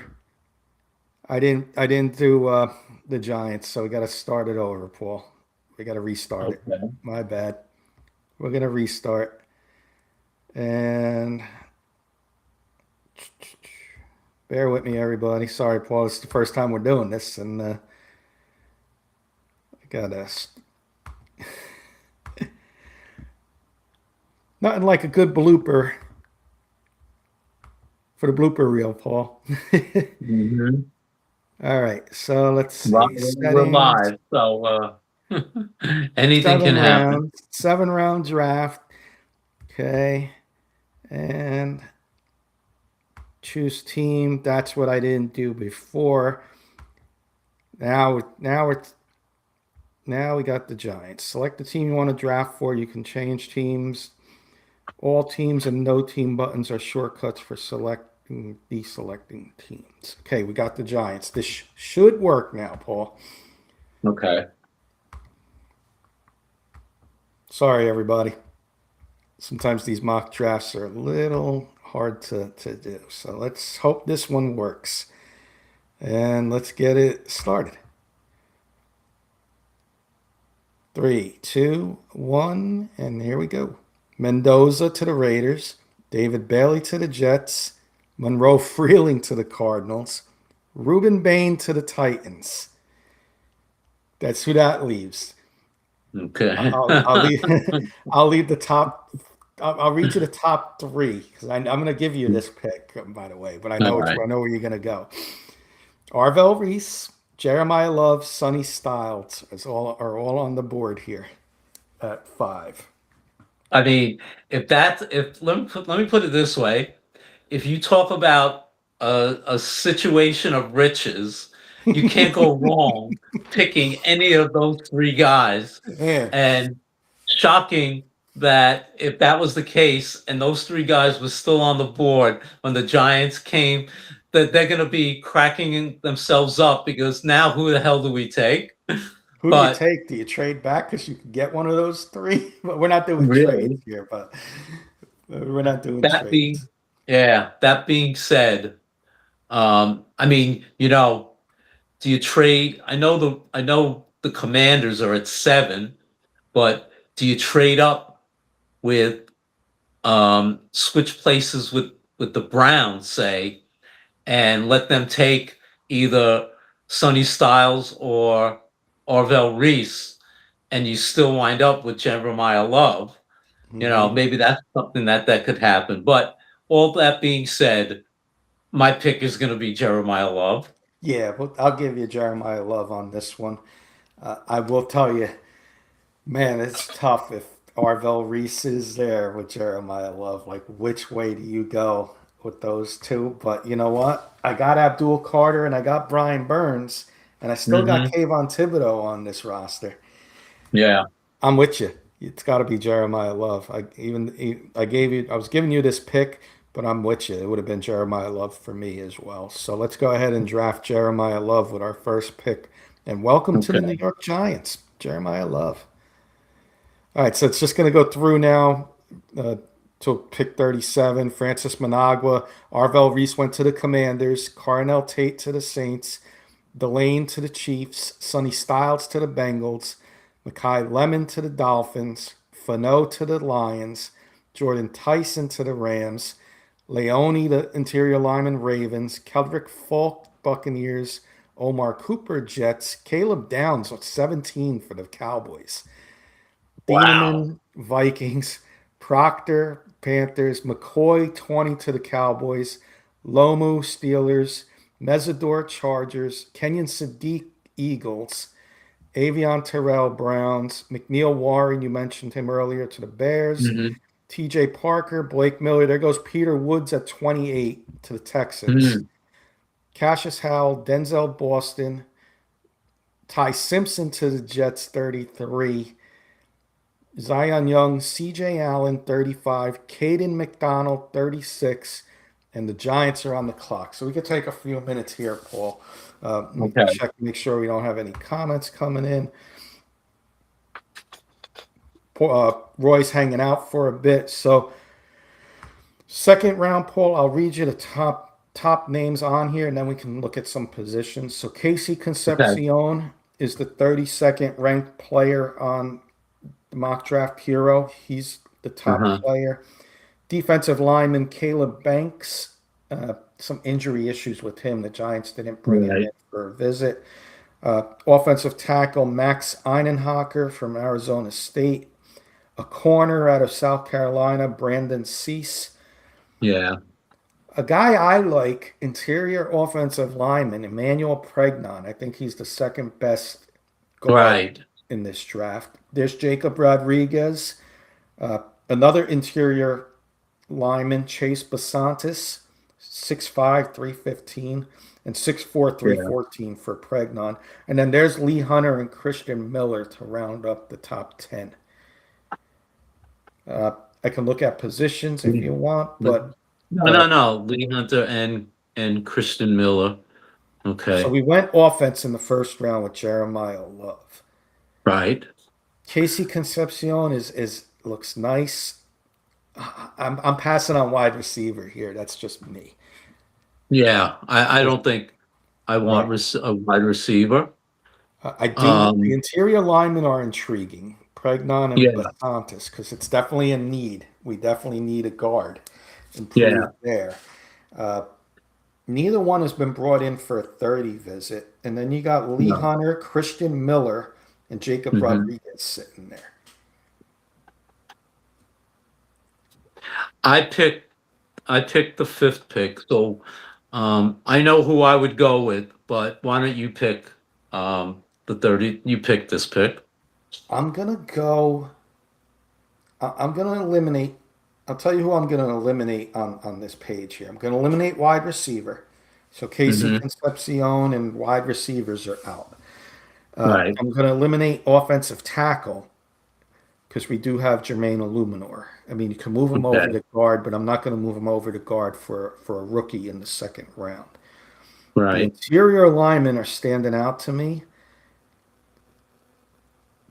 I didn't do the Giants, so we got to start it over, Paul. We got to restart it. Okay. My bad. We're gonna restart, and bear with me, everybody. Sorry, Paul. It's the first time we're doing this, and I gotta nothing like a good blooper for the blooper reel, Paul. Hmm. All right, so let's Well, see we're settings. live, so anything can Seven happen. rounds, 7 round draft. Okay. And choose team. That's what I didn't do before. Now we got the Giants. Select the team you want to draft for. You can change teams. All teams and no team buttons are shortcuts for selecting, deselecting teams. Okay, we got the Giants. This should work now, Paul. Okay. Sorry, everybody. Sometimes these mock drafts are a little hard to do. So let's hope this one works. And let's get it started. 3, 2, 1, and here we go. Mendoza to the Raiders, David Bailey to the Jets, Monroe Freeling to the Cardinals, Ruben Bain to the Titans. That's who that leaves. Okay. I'll leave. I'll leave the top. I'll read you the top three because I'm going to give you this pick, by the way. But I know All right. I know where you're going to go. Arvell Reese, Jeremiah Love, Sonny Styles are all on the board here at 5. I mean, if let me put it this way: if you talk about a situation of riches, you can't go wrong picking any of those three guys. Yeah. And shocking that if that was the case and those three guys were still on the board when the Giants came, that they're going to be cracking themselves up because now who the hell do we take? Who do you But take? Do you trade back because you can get one of those three? But we're not doing trades really, here. But we're not doing that trades. being yeah, that being said, I mean, do you trade? I know the Commanders are at 7, but do you trade up with switch places with the Browns, say, and let them take either Sonny Styles or Arvell Reese, and you still wind up with Jeremiah Love? Hmm. Maybe that's something that could happen. But all that being said, my pick is going to be Jeremiah Love. Yeah, but I'll give you Jeremiah Love on this one. I will tell you, man, it's tough if Arvell Reese is there with Jeremiah Love. Like, which way do you go with those two? But you know what? I got Abdul Carter and I got Brian Burns, and I still got Hmm. Kayvon Thibodeau on this roster. Yeah. I'm with you. It's got to be Jeremiah Love. I was giving you this pick, but I'm with you. It would have been Jeremiah Love for me as well. So let's go ahead and draft Jeremiah Love with our first pick. And welcome to the New Okay. York Giants, Jeremiah Love. All right, so it's just going to go through now uh, to pick 37. Francis Managua, Arvell Reese went to the Commanders, Carnell Tate to the Saints, Delane to the Chiefs, Sonny Styles to the Bengals, Makai Lemon to the Dolphins, Fano to the Lions, Jordan Tyson to the Rams, Leone, the interior lineman, Ravens, Keldrick Falk, Buccaneers, Omar Cooper, Jets, Caleb Downs with 17 for the Cowboys. Wow. Thieneman, Vikings, Proctor, Panthers, McCoy, 20 to the Cowboys, Lomu, Steelers, Mesidor, Chargers, Kenyon Sadiq, Eagles, Avion Terrell, Browns, McNeil Warren, you mentioned him earlier, to the Bears, Hmm. TJ Parker, Blake Miller. There goes Peter Woods at 28 to the Texans. Hmm. Cassius Howell, Denzel Boston, Ty Simpson to the Jets, 33. Zion Young, CJ Allen, 35, Caden McDonald, 36, and the Giants are on the clock. So we could take a few minutes here, Paul. Let me Okay. check, make sure we don't have any comments coming in. Roy's hanging out for a bit. So second round, Paul, I'll read you the top names on here, and then we can look at some positions. So Casey Okay. Concepcion is the 32nd ranked player on the mock draft hero. He's the top Uh-huh. player. Defensive lineman Caleb Banks. Some injury issues with him. The Giants didn't bring him in Right. for a visit. Offensive tackle Max Einenhocker from Arizona State. A corner out of South Carolina, Brandon Cease. Yeah. A guy I like, interior offensive lineman, Emmanuel Pregnon. I think he's the second best guard Right. in this draft. There's Jacob Rodriguez, another interior lineman Chase Basantis, 6'5", 315, and 6'4", Yeah. 314 for Pregnon. And then there's Lee Hunter and Christian Miller to round up the top 10. Uh, I can look at positions if you want, but No. Lee Hunter and Christian Miller. so Okay. we went offense in the first round with Jeremiah Love. Right. Casey Concepcion is looks nice. I'm passing on wide receiver here. That's just me. Yeah. I don't think I want Right. a wide receiver. I do. The Um, interior linemen are intriguing, Pregnon and yeah. Basantis, because it's definitely a need. We definitely need a guard Yeah. improved there. Uh, Neither one has been brought in for a 30 visit. And then you got Lee No. Hunter, Christian Miller, and Jacob hmm Rodriguez sitting there. I picked I picked the fifth pick, so I know who I would go with, but why don't you pick the 30? You pick this pick. I'm gonna go. I'm gonna eliminate. I'll tell you who I'm gonna eliminate on this page here. I'm gonna eliminate wide receiver. So Casey hmm Concepcion and wide receivers are out. Right. I'm gonna eliminate offensive tackle because we do have Jermaine Illuminor. I mean, you can move him over Okay. to guard, but I'm not going to move him over to guard for a rookie in the second round. The Right. interior linemen are standing out to me.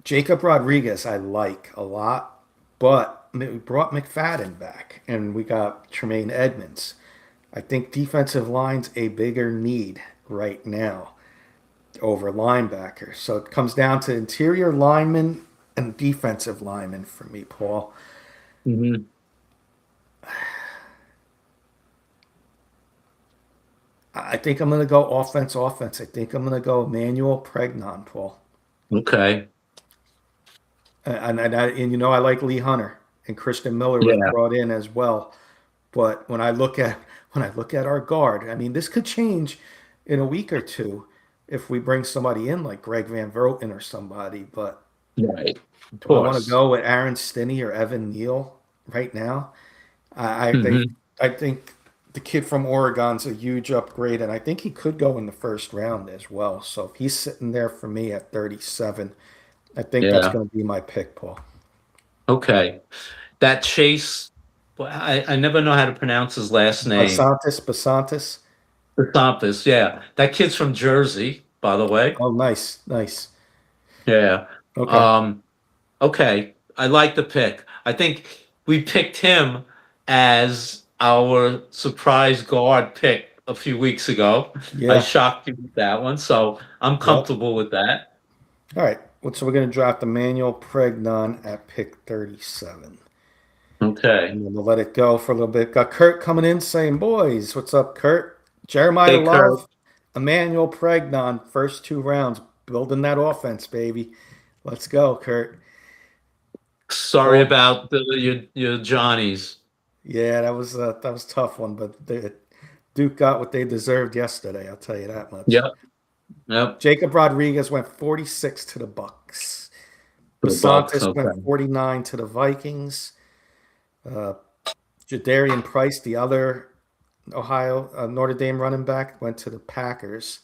Jacob Rodriguez, I like a lot, but we brought McFadden back and we got Tremaine Edmonds. I think defensive line's a bigger need right now over linebacker. So it comes down to interior linemen and defensive linemen for me, Paul. hmm I think I'm going to go offense, offense. I think I'm going to go Emmanuel Pregnon, Paul. Okay. And you know I like Lee Hunter and Christian Miller was Yeah. brought in as well. But when I look at our guard, I mean this could change in a week or two if we bring somebody in like Greg Van Verten or somebody. But Right. Of do I want to course. go with Aaron Stinney or Evan Neal right now? I think hmm I think the kid from Oregon's a huge upgrade, and I think he could go in the first round as well. So if he's sitting there for me at 37, I think that's Yeah. going to be my pick, Paul. Okay. That Chase, well, I never know how to pronounce his last name. Basantis. Stampis, yeah. That kid's from Jersey, by the way. Oh, nice, nice. Yeah. Okay. Um, okay. I like the pick. I think we picked him as our surprise guard pick a few weeks ago. I Yeah. shocked you with that one, so I'm Yep. comfortable with that. All right. So we're going to draft Emmanuel Pregnon at pick 37. Okay. And then we'll let it go for a little bit. Got Kurt coming in saying, boys, what's up, Kurt? Jeremiah Hey, Kurt. Love, Emmanuel Pregnon, first two rounds, building that offense, baby. Let's go, Kurt. Sorry Paul. about your Johnnies. Yeah, that was a tough one, but Duke got what they deserved yesterday. I'll tell you that much. Yep. Yep. Jacob Rodriguez went 46 to the Bucks. For the Bucks. Basantis Okay. went 49 to the Vikings. Uh, Jadarian Price, the other Ohio Notre Dame running back, went to the Packers.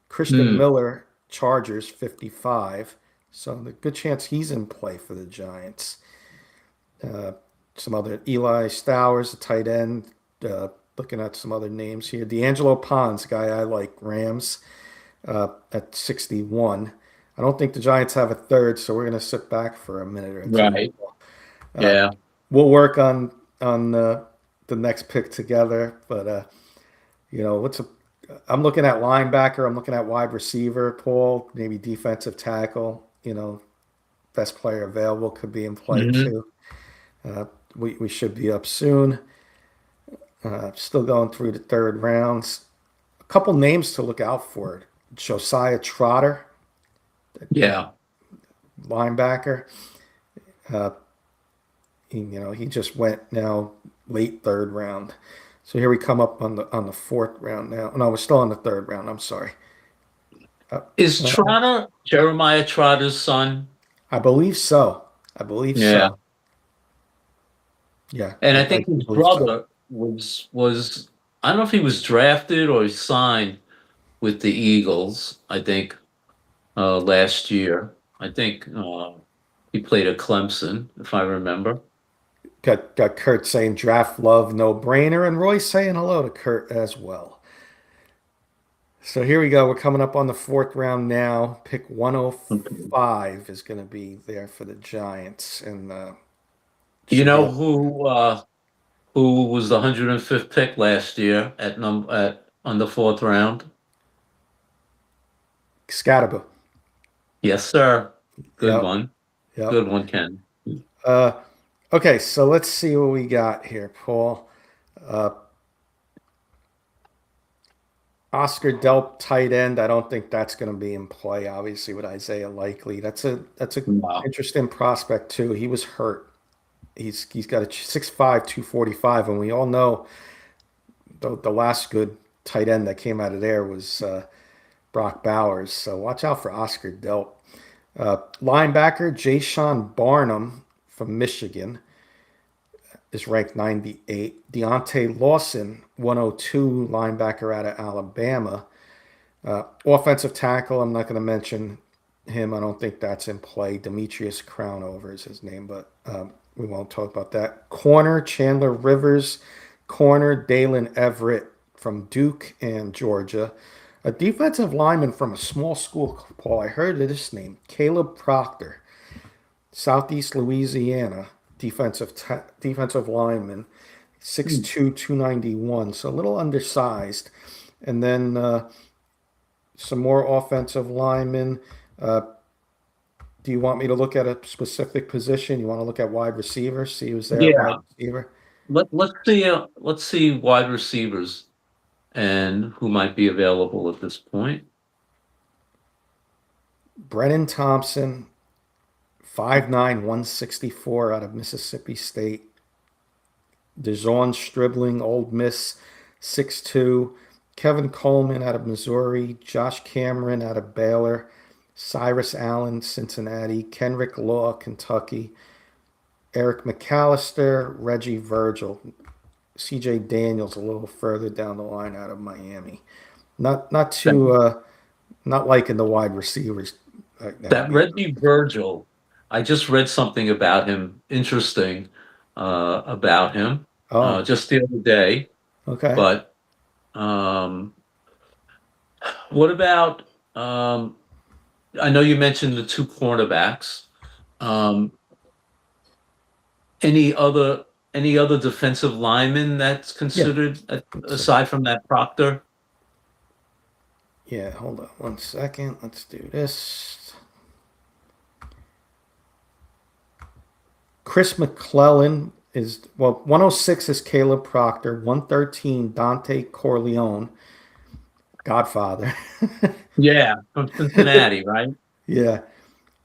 Christian Hmm. Miller, Chargers, 55. So the good chance he's in play for the Giants. Uh, some other Eli Stowers, a tight end. Looking at some other names here. D'Angelo Pons, guy I like, Rams, at 61. I don't think the Giants have a third, so we're going to sit back for a minute or two. Right. Uh, Yeah. we'll work on the next pick together. But I'm looking at linebacker. I'm looking at wide receiver, Paul. Maybe defensive tackle. Best player available could be in play hmm too. Uh, we should be up soon. Still going through the third rounds. A couple names to look out for. Josiah Trotter, Yeah. linebacker. Uh, he just went now late third round. So here we come up on the fourth round now. No, we're still on the third round. I'm sorry. Uh, Is uh, Trotter Jeremiah Trotter's son? I believe so. I believe Yeah. so. Yeah, And I I think his believe so. brother was I don't know if he was drafted or he signed with the Eagles. I think last year. I think he played at Clemson, if I remember. Got Kurt saying draft love no brainer, and Roy saying hello to Kurt as well. So here we go. We're coming up on the fourth round now. Pick 105 is going to be there for the Giants, and You should be know up. who was the 105th pick last year at num at on the fourth round? Scatterbo. Yes, sir. Good Yep, one. yep. Good one, Ken. Uh, okay, so let's see what we got here, Paul. Uh, Oscar Delp, tight end. I don't think that's going to be in play. Obviously, with Isaiah Likely, that's a Wow. interesting prospect too. He was hurt. He's got a 6'5", 245, and we all know the last good tight end that came out of there was Brock Bowers. So watch out for Oscar Delp. Linebacker Jay Barnum from Michigan is ranked 98. Deontay Lawson, 102, linebacker out of Alabama. Offensive tackle, I'm not going to mention him. I don't think that's in play. Demetrius Crownover is his name, but we won't talk about that. Corner, Chandler Rivers. Corner, Dalen Everett from Duke and Georgia. A defensive lineman from a small school, Paul. I heard of this name. Caleb Proctor, Southeast Louisiana, defensive lineman. 6'2", 291, so a little undersized. And then some more offensive linemen. Uh, do you want me to look at a specific position? You want to look at wide receiver? See who's there at wide Yeah. receiver? Let's see wide receivers and who might be available at this point. Brennan Thompson, 5'9", 164 out of Mississippi State. DeJon Stribling, Old Miss, 6'2". Kevin Coleman out of Missouri. Josh Cameron out of Baylor. Cyrus Allen, Cincinnati. Kenrick Law, Kentucky. Eric McAllister, Reggie Virgil. CJ Daniels a little further down the line out of Miami. Not That, too not liking the wide receivers right now that either. Reggie Virgil, I just read something about him, interesting about him, Oh, just the other day. okay. But um, what about? Um, I know you mentioned the two cornerbacks. Um, any other any other defensive lineman that's Yeah. considered Let's see. aside from that Proctor? Yeah, hold on one second. Let's do this. Chris McClellan is, well, 106 is Caleb Proctor, 113 Dante Corleone, Godfather. Yeah, from Cincinnati, right? Yeah.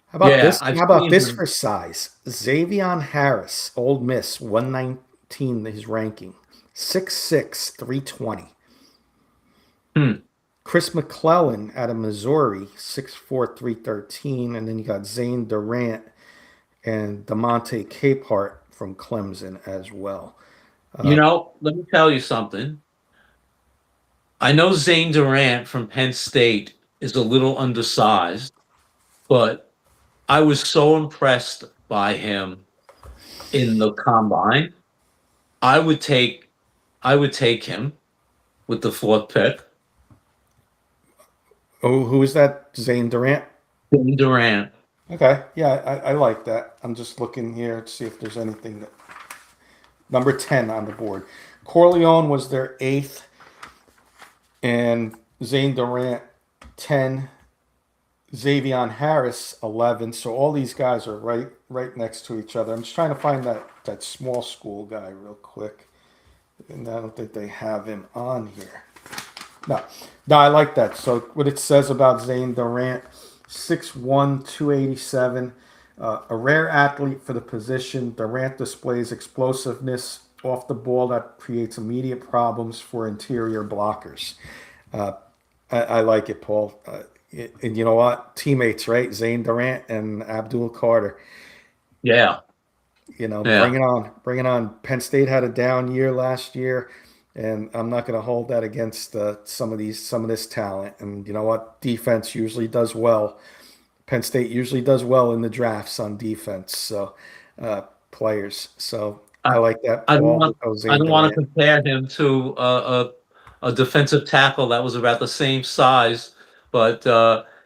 How about Yeah, this? I've How about seen this him. for size? Xavion Harris, Old Miss, 119 his ranking. 6'6", 320. Hmm. Chris McClellan out of Missouri, 6'4", 313. And then you got Zane Durant and Demonte Capehart from Clemson as well. You Uh, know, let me tell you something. I know Zane Durant from Penn State is a little undersized, but I was so impressed by him in the combine. I would take I would take him with the fourth pick. oh, who is that? Zane Durant? Zane Durant. Okay, yeah, I like that. I'm just looking here to see if there's anything that number 10 on the board. Corleone was their eighth, and Zane Durant 10, Xavion Harris 11. So all these guys are right next to each other. I'm just trying to find that small school guy real quick, and I don't think they have him on here. No, no, I like that. So what it says about Zane Durant, 6'1", 287, a rare athlete for the position. Durant displays explosiveness off the ball that creates immediate problems for interior blockers. Uh, I like it, Paul. And you know what? Teammates, right? Zane Durant and Abdul Carter. Yeah. Yeah. Bring it on. Penn State had a down year last year, and I'm not going to hold that against some of this talent. And you know what? Defense usually does well. Penn State usually does well in the drafts on defense. So players. So I, I like that, I don't Paul, want with Jose I don't want to Durant. compare him to a defensive tackle that was about the same size, but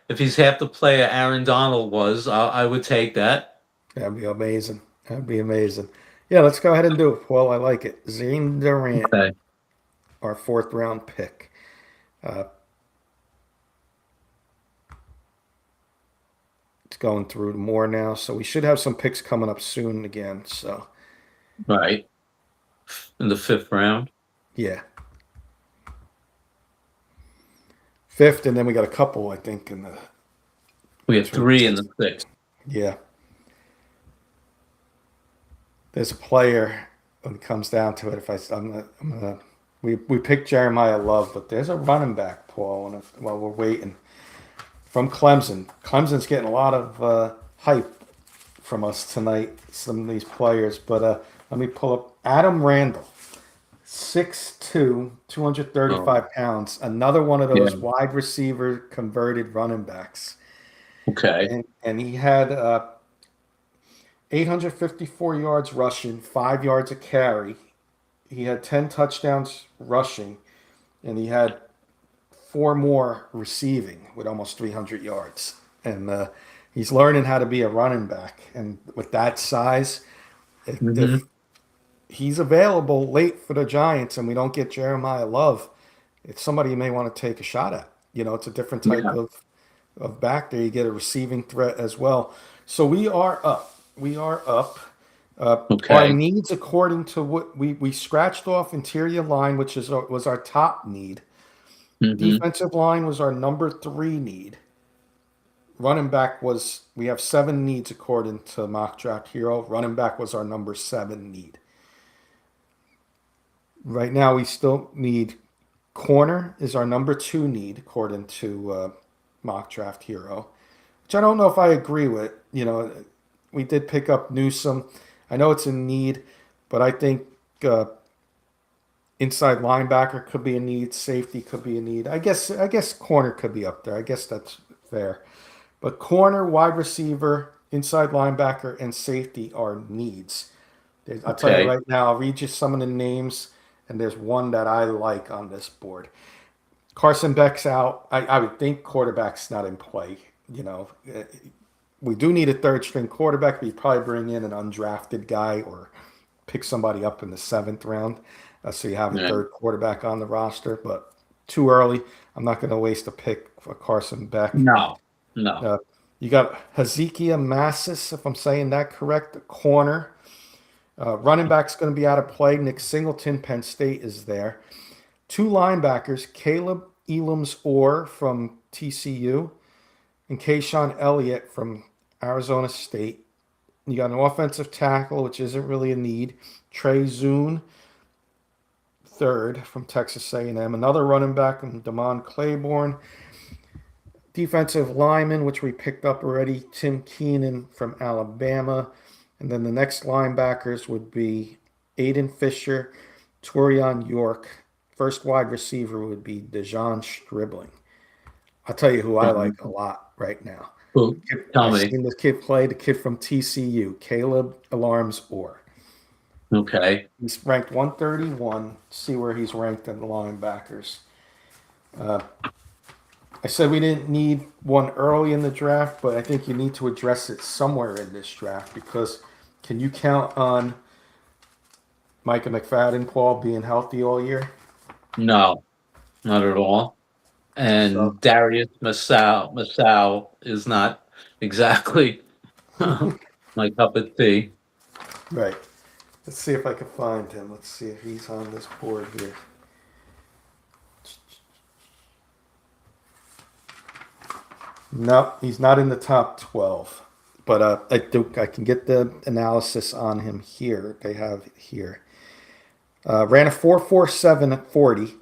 if he's half the player Aaron Donald was, I would take that. That'd be amazing. That'd be amazing. Yeah, let's go ahead and do it, Paul. I like it. Zane Durant, Okay. our fourth round pick. Uh, it's going through more now, so we should have some picks coming up soon again. So Right. In the fifth round. yeah, fifth, and then we got a couple, I think, in the We have between the three in sixth. the sixth. Yeah, there's a player when it comes down to it. If I'm gonna, we picked Jeremiah Love, but there's a running back, Paul. And while we're waiting from Clemson, Clemson's getting a lot of hype from us tonight. Some of these players, but let me pull up Adam Randall. 6'2", Oh, 235 pounds. Another one of yeah. those wide receiver converted running backs. Okay. And he had 854 yards rushing, 5 yards a carry. He had 10 touchdowns rushing, and he had four more receiving with almost 300 yards. And he's learning how to be a running back. And with that size, if Hmm. he's available late for the Giants and we don't get Jeremiah Love, it's somebody you may want to take a shot at. It's a different type Yeah. of back there. You get a receiving threat as well. So we are up. We are up. Our Okay. needs, according to what we scratched off interior line, which was our top need. Hmm. Defensive line was our number three need. Running back was we have seven needs according to Mock Draft Hero. Running back was our number seven need. Right now, we still need corner is our number two need according to Mock Draft Hero, which I don't know if I agree with. We did pick up Newsome. I know it's a need, but I think uh, inside linebacker could be a need. Safety could be a need. I guess corner could be up there. I guess that's fair. But corner, wide receiver, inside linebacker, and safety are needs. I'll tell you Okay. right now, I'll read you some of the names, and there's one that I like on this board. Carson Beck's out. I would think quarterback's not in play. We do need a third string quarterback, but you probably bring in an undrafted guy or pick somebody up in the seventh round. So you have a Yeah. third quarterback on the roster, but too early. I'm not going to waste a pick for Carson Beck. No. No. Uh, you got Hezekiah Massis, if I'm saying that correct, the corner. Running back's going to be out of play. Nick Singleton, Penn State, is there. Two linebackers, Caleb Elam's Orr from TCU and Kayshawn Elliott from Arizona State. You got an offensive tackle, which isn't really a need. Trey Zune, third from Texas A&M. Another running back, Damon Claiborne. Defensive lineman, which we picked up already, Tim Keenan from Alabama. And then the next linebackers would be Aiden Fisher, Torian York. First wide receiver would be Dejon Stribling. I'll tell you who I like a lot right now. Who? Tell I've me. seen this kid play, the kid from TCU, Caleb Alarms Orr. Okay. He's ranked 131. See where he's ranked in the linebackers. Uh, I said we didn't need one early in the draft, but I think you need to address it somewhere in this draft because can you count on Micah McFadden, Paul, being healthy all year? No, not at all. So, And Darius Masau is not exactly my cup of tea. right. Let's see if I can find him. Let's see if he's on this board here. No, he's not in the top 12. But I can get the analysis on him here. They have it here. Ran a 4.47 at 40.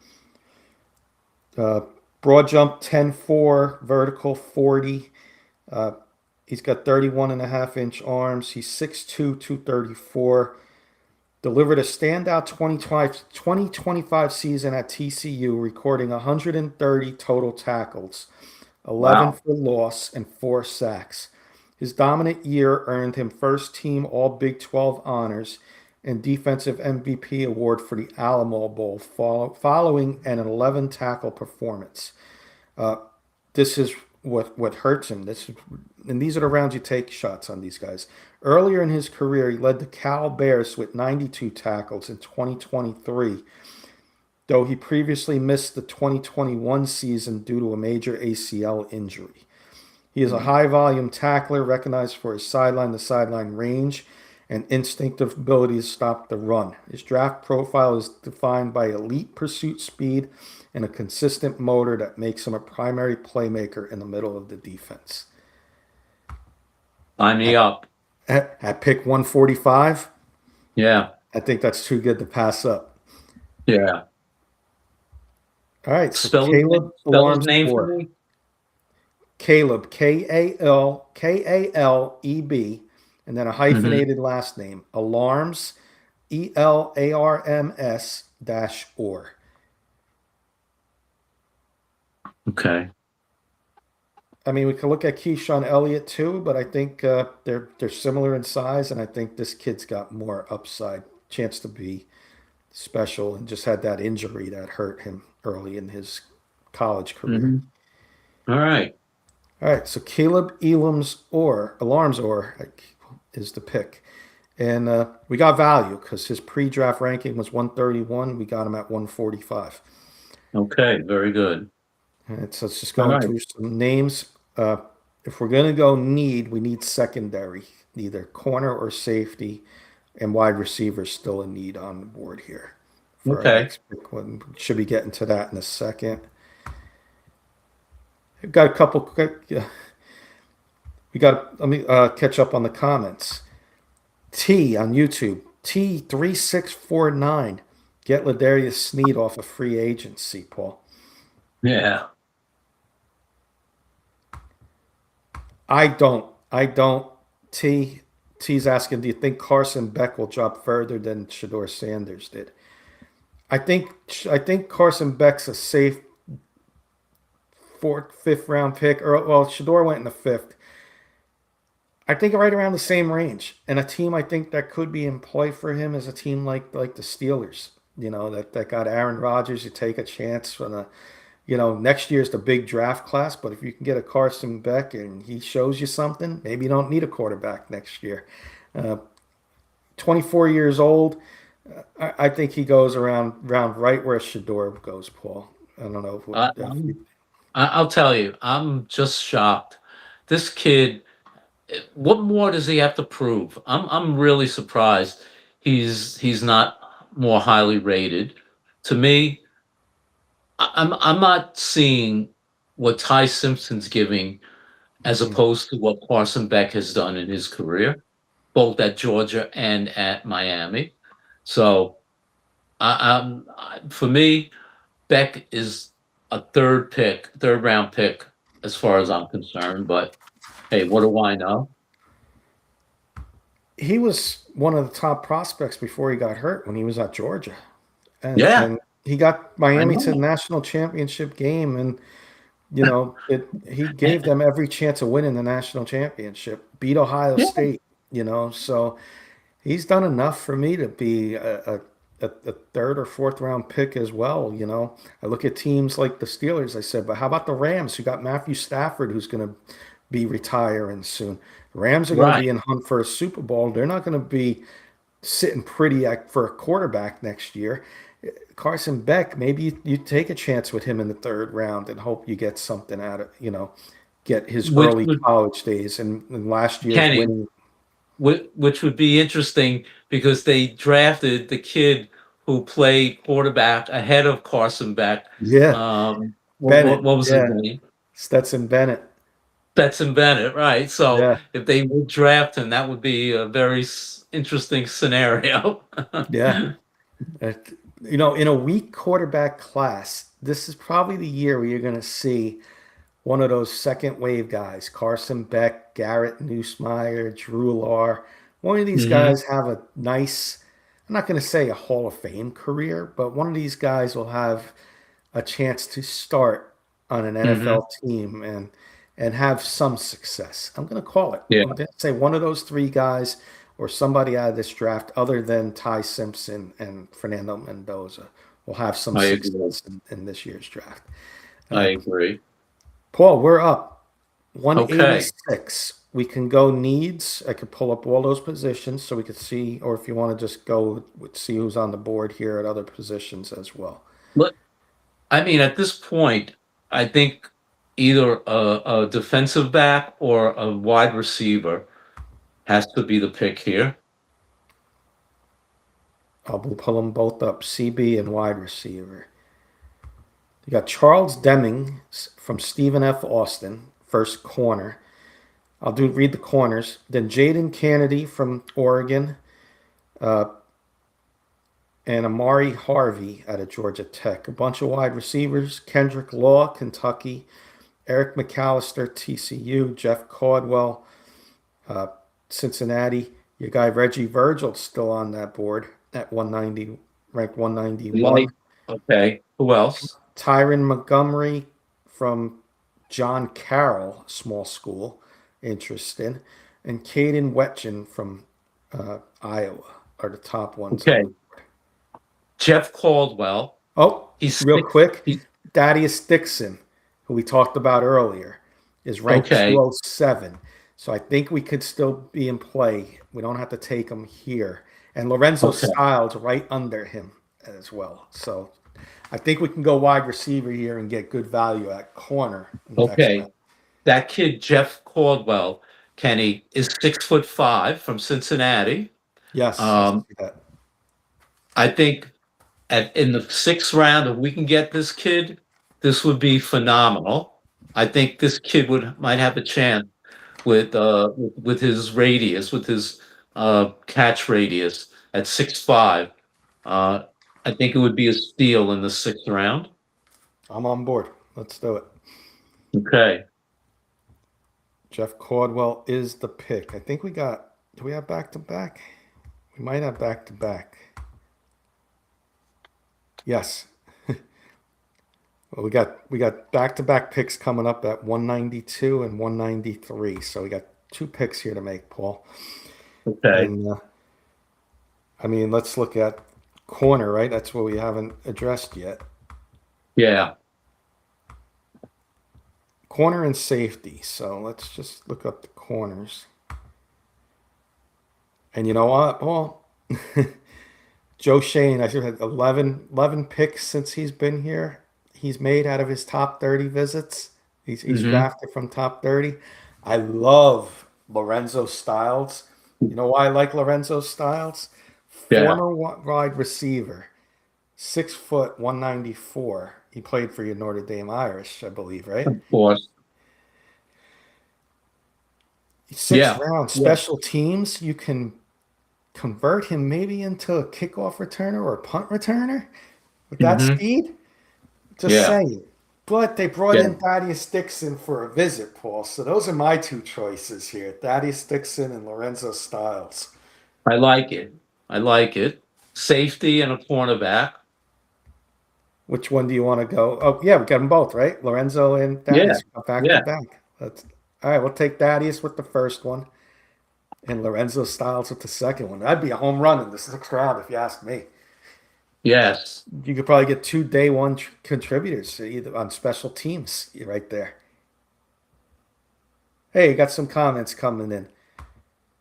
Uh, Broad jump 10.4, vertical 40. Uh, He's got 31.5-inch arms. He's 6'2", 234. Delivered a standout 2025 season at TCU, recording 130 total tackles, 11 Wow. for loss, and 4 sacks. His dominant year earned him first team All Big 12 honors and Defensive MVP award for the Alamo Bowl, following an 11 tackle performance. Uh, this is what hurts him. And these are the rounds you take shots on these guys. Earlier in his career, he led the Cal Bears with 92 tackles in 2023, though he previously missed the 2021 season due to a major ACL injury. He is a high volume tackler recognized for his sideline to sideline range and instinctive ability to stop the run. His draft profile is defined by elite pursuit speed and a consistent motor that makes him a primary playmaker in the middle of the defense. Sign me up. At pick 145, Yeah. I think that's too good to pass up. Yeah. All right, so Spell Caleb spell his Alarms name for 4. me. Caleb, Kaleb, and then a hyphenated last name. Alarms, ELARMS -or. Okay. I mean, we could look at Keyshawn Elliott too, but I think they're similar in size, and I think this kid's got more upside, chance to be special, and just had that injury that hurt him early in his college career. hmm All right. All right, so Caleb Alarms or is the pick, and we got value because his pre-draft ranking was 131. We got him at 145. Okay. Very good. All right, so let's just All go right. through some names. If we're gonna go need, we need secondary, either corner or safety, and wide receivers still a need on the board here for our Okay. next pick one. Should be getting to that in a second. We've got a couple. We got. Let me catch up on the comments. T on YouTube. T3649. Get Ladarius Sneed off of free agency, Paul. Yeah. I don't. I don't. T's asking, do you think Carson Beck will drop further than Shador Sanders did? I think Carson Beck's a safe fourth, fifth round pick. Or well, Shador went in the fifth. I think right around the same range. And a team I think that could be in play for him is a team like the Steelers. That got Aaron Rodgers. You take a chance on next year's the big draft class, but if you can get a Carson Beck and he shows you something, maybe you don't need a quarterback next year. Uh, 24 years old. I think he goes around right where Shador goes, Paul. I don't know I, if I'll tell you, I'm just shocked. This kid, what more does he have to prove? I'm really surprised he's not more highly rated. To me, I'm not seeing what Ty Simpson's giving as Mhm. opposed to what Carson Beck has done in his career, both at Georgia and at Miami. So, for me, Beck is a third round pick, as far as I'm concerned. But hey, what do I know? He was one of the top prospects before he got hurt when he was at Georgia, and Yeah, and he got I Miami to the know. national championship game, and he gave them every chance of winning the national championship. Beat Ohio Yeah, State, so he's done enough for me to be a third or fourth round pick as well. I look at teams like the Steelers. I said, but how about the Rams, who got Matthew Stafford, who's going to be retiring soon? The Rams are going to right. be in hunt for a Super Bowl. They're not going to be sitting pretty for a quarterback next year. Carson Beck, maybe you take a chance with him in the third round and hope you get something out of, get his Which early would college days and last year's Kenny, winning. which would be interesting because they drafted the kid who played quarterback ahead of Carson Beck. Yeah, Bennett. What was his Yeah, name? Stetson Bennett. Betson Bennett, right? So Yeah, if they would draft him, that would be a very interesting scenario. yeah. Uh, in a weak quarterback class, this is probably the year where you're going to see one of those second wave guys, Carson Beck, Garrett Nussmeier, Drew Lar. One of these Hmm. guys have a nice, I'm not going to say a Hall of Fame career, but one of these guys will have a chance to start on an Hmm. NFL team and have some success. I'm going to call it. Yeah, I'm going to say one of those three guys or somebody out of this draft other than Ty Simpson and Fernando Mendoza will have some I agree. success in this year's draft. I Uh, agree. Paul, we're up Okay. 186. We can go needs. I could pull up all those positions so we could see, or if you want to just go see who's on the board here at other positions as well. Look, I mean, at this point, I think either a defensive back or a wide receiver has to be the pick here. We'll pull them both up, CB and wide receiver. You got Charles Deming from Stephen F. Austin, first corner. I'll do read the corners. Then Jaden Kennedy from Oregon, uh, and Amari Harvey out of Georgia Tech. A bunch of wide receivers: Kendrick Law, Kentucky; Eric McAllister, TCU; Jeff Caldwell, uh, Cincinnati. Your guy Reggie Virgil still on that board at 190, ranked 191. Like, okay. Who else? Tyron Montgomery from John Carroll Small School, interesting, and Caden Wetchen from Iowa are the top ones on Okay. the. Jeff Caldwell. Oh, He's real six. quick, He, Thaddeus Dixon, who we talked about earlier, is ranked okay. 207. So I think we could still be in play. We don't have to take him here. And Lorenzo Okay. Styles right under him as well. So I think we can go wide receiver here and get good value at corner in the next Okay. round. That kid, Jeff Caldwell, Kenny, is 6'5" from Cincinnati. Yes, I Um, see that. I think in the sixth round, if we can get this kid, this would be phenomenal. I think this kid might have a chance with his radius, with his catch radius at 6'5". Uh, I think it would be a steal in the sixth round. I'm on board. Let's do it. Okay. Jeff Caldwell is the pick. I think we got, do we have back to back? We might have back to back. Yes. Well, we got back to back picks coming up at 192 and 193. So we got two picks here to make, Paul. Okay. And I mean, let's look at corner, right? That's what we haven't addressed yet. Yeah. Corner and safety. So let's just look up the corners. And you know what? Well, Joe Shane, I should have had 11 picks since he's been here. He's made out of his top 30 visits. He's Hmm. drafted from top 30. I love Lorenzo Styles. You know why I like Lorenzo Styles? Yeah. Former wide receiver, 6 foot, 194. He played for your Notre Dame Irish, I believe, right? Of course. Sixth Yeah. round Yeah. special teams. You can convert him maybe into a kickoff returner or a punt returner with that Hmm. speed. Just Yeah. saying. But they brought Yeah. in Thaddeus Dixon for a visit, Paul. So those are my two choices here: Thaddeus Dixon and Lorenzo Styles. I like it. I like it. Safety and a cornerback. Which one do you want to go? Oh, yeah, we got them both, right? Lorenzo and Yeah. Thaddeus back to Yeah. back. That's all right. We'll take Thaddeus with the first one and Lorenzo Styles with the second one. That'd be a home run in the sixth round, if you ask me. Yes. You could probably get two day one contributors either on special teams right there. Hey, you got some comments coming in.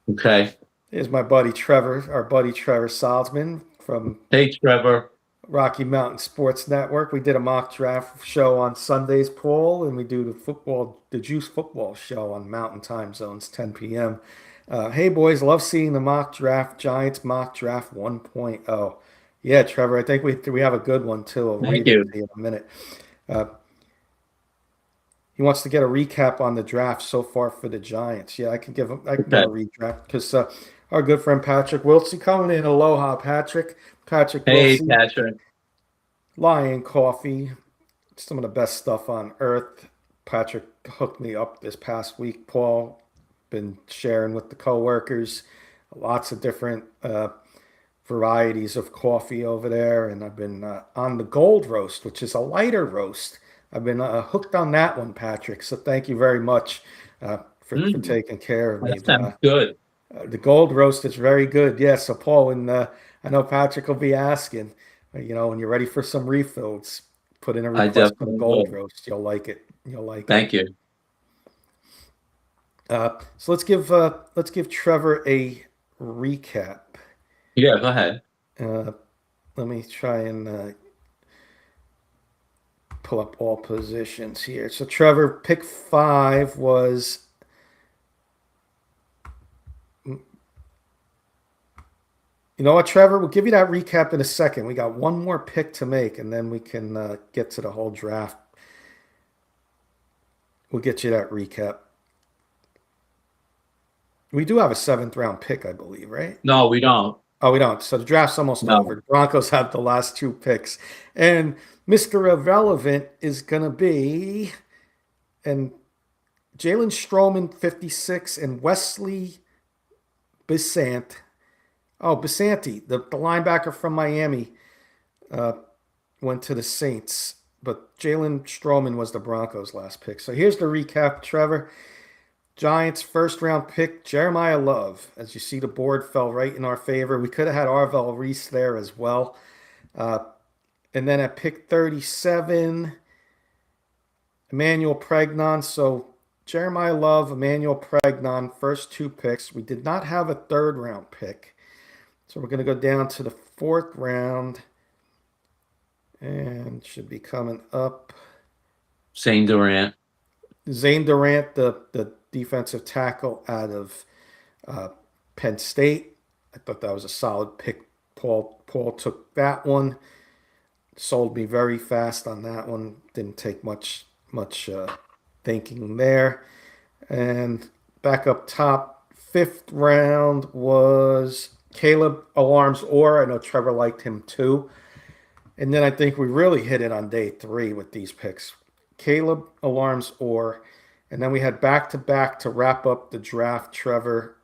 Okay. Here's my buddy Trevor, our buddy Trevor Salzman from Hey, Trevor. Rocky Mountain Sports Network. We did a mock draft show on Sundays, Paul, and we do the Juice Football show on Mountain Time Zones, 10 p.m. Hey, boys, love seeing the mock draft, Giants mock draft 1.0. Yeah, Trevor, I think we have a good one too. I'll Thank read it you. to you in a minute. Uh, he wants to get a recap on the draft so far for the Giants. Yeah, I can give Okay. a redraft because our good friend Patrick Wiltsey coming in. Aloha, Patrick. Patrick Hey, Wiltsey, Patrick. Lion Coffee, some of the best stuff on earth. Patrick hooked me up this past week, Paul. been sharing with the coworkers lots of different varieties of coffee over there, and I've been on the gold roast, which is a lighter roast. I've been hooked on that one, Patrick. So thank you very much for Mm, taking care of me. that sounds good. The gold roast is very good. Yeah. So Paul, and I know Patrick will be asking, when you're ready for some refills, put in a I request for the definitely gold will. roast. You'll like it. You'll like it. Thank you. So let's give Trevor a recap. Yeah, go ahead. Uh, let me try and pull up all positions here. So Trevor, pick five was. You know what, Trevor? We'll give you that recap in a second. We got one more pick to make, and then we can get to the whole draft. We'll get you that recap. We do have a seventh round pick, I believe, right? No, we don't. Oh, we don't. So the draft's almost over. No. The Broncos have the last two picks. And Mr. Irrelevant is going to be and Jalen Stroman, 56, and Wesley Bisant. Oh, Bisanti, the linebacker from Miami, uh, went to the Saints. But Jalen Stroman was the Broncos' last pick. So here's the recap, Trevor. Giants first round pick Jeremiah Love. As you see, the board fell right in our favor. We could have had Arvell Reese there as well. Uh, and then at pick 37, Emmanuel Pregnon. So Jeremiah Love, Emmanuel Pregnon, first two picks. We did not have a third round pick. So we're going to go down to the fourth round and should be coming up. Zane Durant. Zane Durant, the defensive tackle out of Penn State. I thought that was a solid pick. Paul took that one. Sold me very fast on that one. Didn't take much thinking there. And back up top, fifth round was Caleb Alarms Orr. I know Trevor liked him too. And then I think we really hit it on day three with these picks. Caleb Alarms Orr. And then we had back to back to wrap up the draft, Trevor,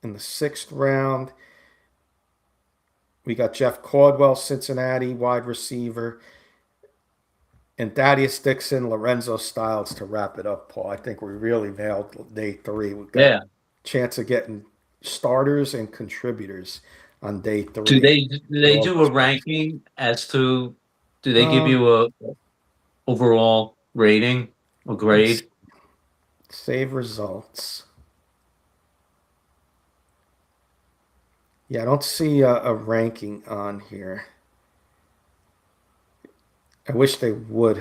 in the sixth round. We got Jeff Caldwell, Cincinnati, wide receiver, and Thaddeus Dixon, Lorenzo Styles to wrap it up, Paul. I think we really nailed day three. We got Yeah. a chance of getting starters and contributors on day Do three. they do a ranking as to do they give Um, you a overall rating or let's grade? save results. Yeah, I don't see a ranking on here. I wish they would,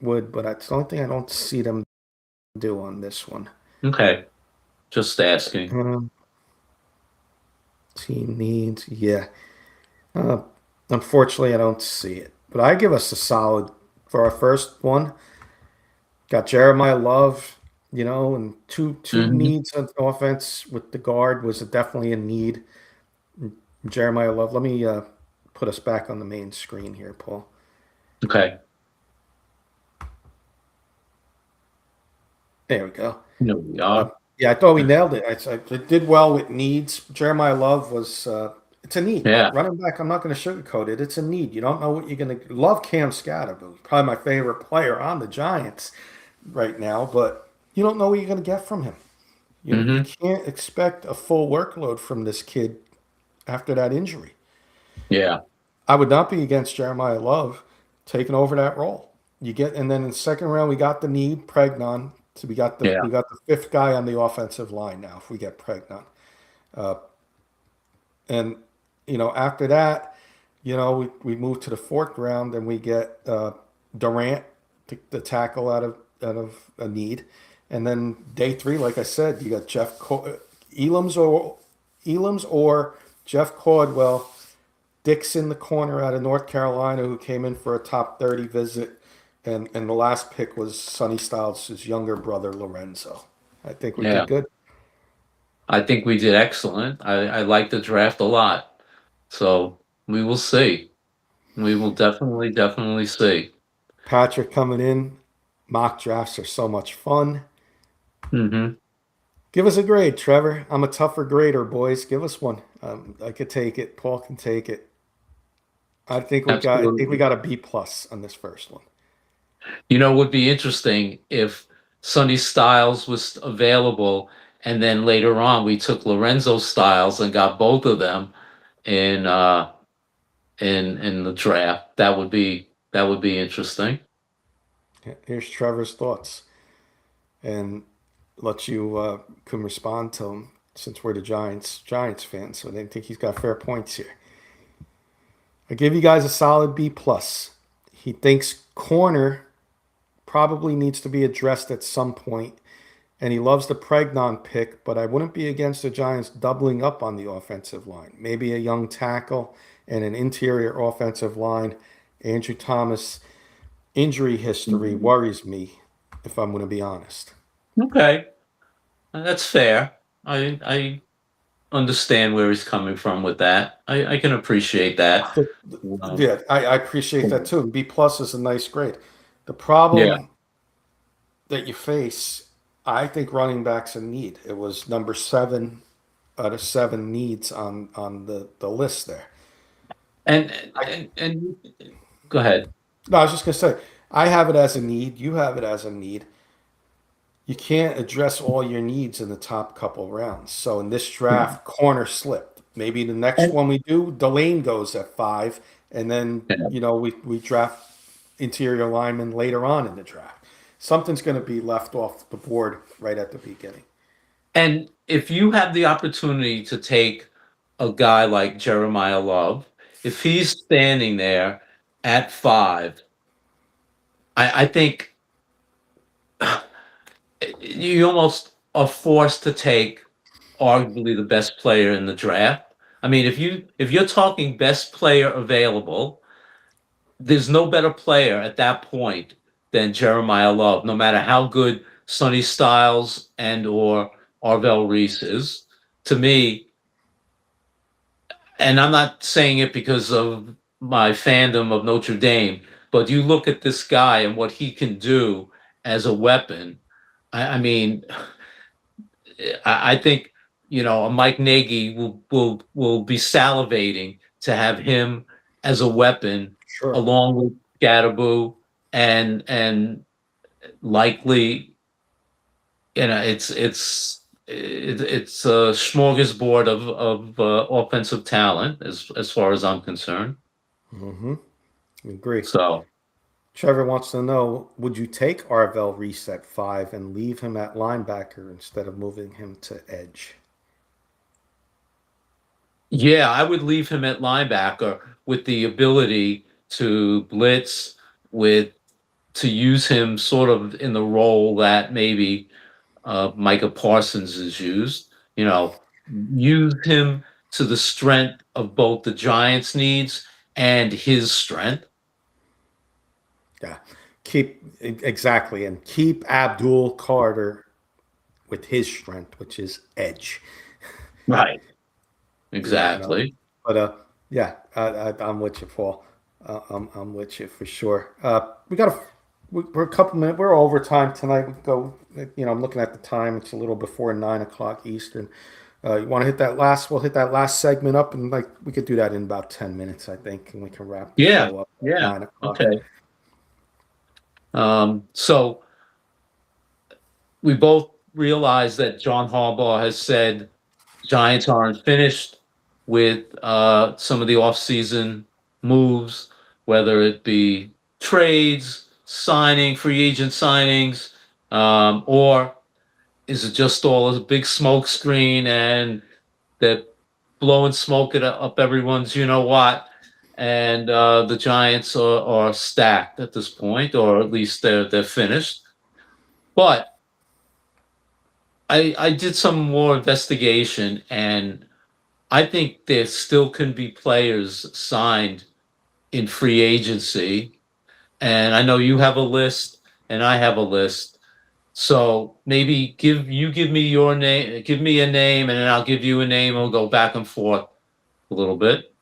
but that's the only thing I don't see them do on this one. Okay. Just asking. Um, team needs, yeah. Uh, unfortunately, I don't see it, but I give us a solid for our first one. Got Jeremiah Love, and two Hmm. needs on offense with the guard was definitely a need. Jeremiah Love. Let me put us back on the main screen here, Paul. Okay. There we go. No, we Uh, are. yeah, I thought we nailed it. It did well with needs. Jeremiah Love was it's a need. Yeah. Running back, I'm not going to sugarcoat it. It's a need. You don't know what you're going to love. Cam Scatterbo, probably my favorite player on the Giants right now, but you don't know what you're going to get from him. You Hmm. can't expect a full workload from this kid after that injury. Yeah. I would not be against Jeremiah Love taking over that role. And then in the second round we got the need Pregnon. So Yeah. we got the fifth guy on the offensive line now if we get Pregnon. Uh, and after that, we move to the fourth round and we get Durant, the tackle out of a need. And then day three, like I said, you got Elam's or Jeff Caldwell, Dixon, the corner out of North Carolina, who came in for a top 30 visit. And the last pick was Sonny Styles' younger brother, Lorenzo. I think we Yeah. did good. I think we did excellent. I like the draft a lot. So we will see. We will definitely see. Patrick coming in. Mock drafts are so much fun. Hmm. Give us a grade, Trevor. I'm a tougher grader, boys. Give us one. I could take it. Paul can take it. I think we Absolutely. got a B plus on this first one. You know, it would be interesting if Sonny Styles was available, and then later on we took Lorenzo Styles and got both of them in in the draft. That would be interesting. Here's Trevor's thoughts, and let you can respond to him since we're the Giants fans. So I think he's got fair points here. I give you guys a solid B plus. He thinks corner probably needs to be addressed at some point, and he loves the Pregnon pick, but I wouldn't be against the Giants doubling up on the offensive line. Maybe a young tackle and an interior offensive line. Andrew Thomas injury history worries me, if I'm going to be honest. Okay, that's fair. I understand where he's coming from with that. I can appreciate that. The- Um, yeah, I appreciate that too. B plus is a nice grade. The yeah, problem that you face, I think running back's a need. It was number 7 out of 7 needs on the list there. and I, and go ahead. no, I was just gonna say, I have it as a need. You have it as a need. You can't address all your needs in the top couple rounds. So in this draft, corner slipped. Maybe the next And, one we do, Delane goes at 5, and then we draft interior linemen later on in the draft. Something's going to be left off the board right at the beginning. and if you have the opportunity to take a guy like Jeremiah Love, if he's standing there at 5, I think you almost are forced to take arguably the best player in the draft. I mean, if you're talking best player available, there's no better player at that point than Jeremiah Love, no matter how good Sonny Styles and or Arvell Reese is. To me, and I'm not saying it because of my fandom of Notre Dame, but you look at this guy and what he can do as a weapon. I mean, I think a Mike Nagy will be salivating to have him as a weapon Sure. along with Gadaboo and likely it's a smorgasbord of offensive talent as far as I'm concerned. Mm-hmm. Agree. So Trevor wants to know, would you take Arvell Reese at 5 and leave him at linebacker instead of moving him to edge? yeah, I would leave him at linebacker with the ability to blitz with to use him sort of in the role that maybe Micah Parsons is used. You know, use him to the strength of both the Giants' needs and his strength. Yeah. Exactly, and keep Abdul Carter with his strength, which is edge. Right. You know. Exactly. But yeah, I'm with you, Paul. I'm with you for sure. We got we're a couple minutes. We're overtime tonight. We go. I'm looking at the time. It's a little before 9 o'clock Eastern. You want to hit that last? We'll hit that last segment up, and like we could do that in about 10 minutes, I think, and we can wrap the Yeah. show up at Yeah. 9 o'clock. Okay. So we both realize that John Harbaugh has said Giants aren't finished with some of the offseason moves, whether it be trades, free agent signings, or is it just all a big smoke screen and they're blowing smoke up everyone's you know what? And the Giants are stacked at this point, or at least they're finished. But I did some more investigation, and I think there still can be players signed in free agency. And I know you have a list, and I have a list. So maybe give me your name, give me a name, and then I'll give you a name. We'll go back and forth a little bit.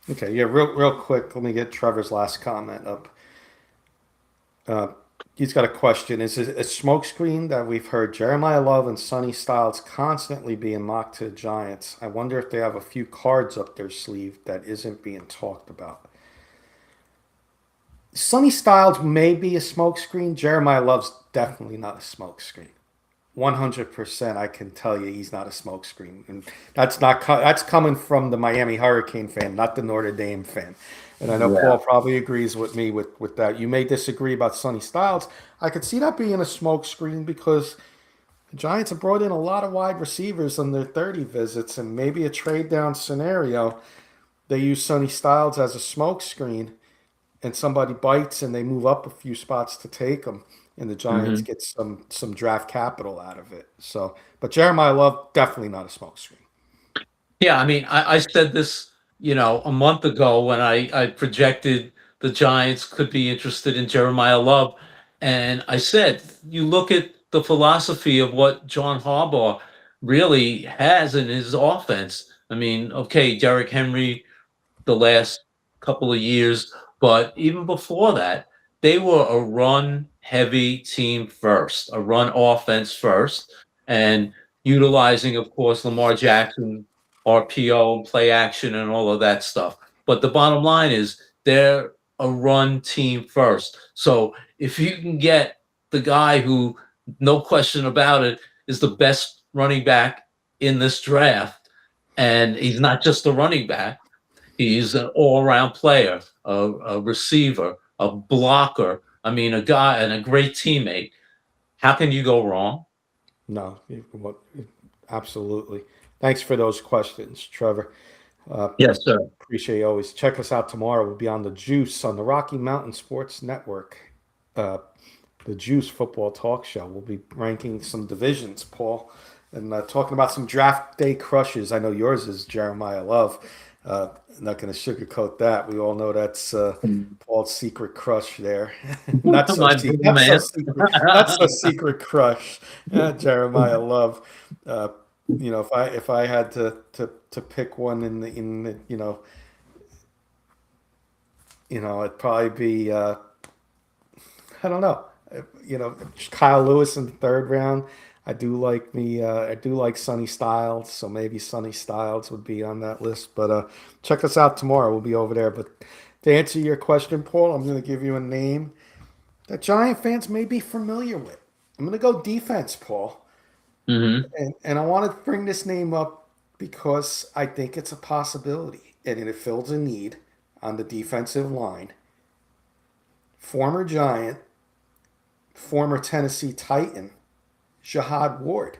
Okay, yeah, real quick. Let me get Trevor's last comment up. He's got a question. Is it a smokescreen that we've heard Jeremiah Love and Sonny Styles constantly being mocked to the Giants? I wonder if they have a few cards up their sleeve that isn't being talked about. Sonny Styles may be a smokescreen. Jeremiah Love's definitely not a smokescreen. 100% I can tell you he's not a smokescreen. And that's coming from the Miami Hurricane fan, not the Notre Dame fan. And I know Yeah. Paul probably agrees with me with that. You may disagree about Sonny Styles. I could see that being a smokescreen because the Giants have brought in a lot of wide receivers on their 30 visits, and maybe a trade down scenario. They use Sonny Styles as a smokescreen, and somebody bites and they move up a few spots to take them, and the Giants Hmm. get some draft capital out of it. So, but Jeremiah Love definitely not a smokescreen. Yeah, I mean, I said this, a month ago when I projected the Giants could be interested in Jeremiah Love. And I said, you look at the philosophy of what John Harbaugh really has in his offense. I mean, okay, Derrick Henry the last couple of years, but even before that, they were a run heavy team first, a run offense first, and utilizing, of course, Lamar Jackson, RPO, and play action, and all of that stuff. But the bottom line is they're a run team first. So if you can get the guy who, no question about it, is the best running back in this draft, and he's not just a running back, he's an all-around player, a receiver, a blocker. I mean, a guy and a great teammate. How can you go wrong? No, absolutely. Thanks for those questions, Trevor. Uh, Yes, sir. Appreciate you always. Check us out tomorrow. We'll be on the Juice on the Rocky Mountain Sports Network. Uh, the Juice Football Talk Show. We'll be ranking some divisions, Paul, and talking about some draft day crushes. I know yours is Jeremiah Love. Not going to sugarcoat that. We all know that's Paul's secret crush there. Not so My secret. boom Not so man. secret. Not so secret crush. Jeremiah Love. Uh, if I had to pick one it'd probably be I don't know. Kyle Lewis in the third round. I do like Sonny Styles, so maybe Sonny Styles would be on that list. But check us out tomorrow. We'll be over there. But to answer your question, Paul, I'm going to give you a name that Giant fans may be familiar with. I'm going to go defense, Paul, Hmm. and I want to bring this name up because I think it's a possibility and it fills a need on the defensive line. Former Giant, former Tennessee Titan, Jihad Ward.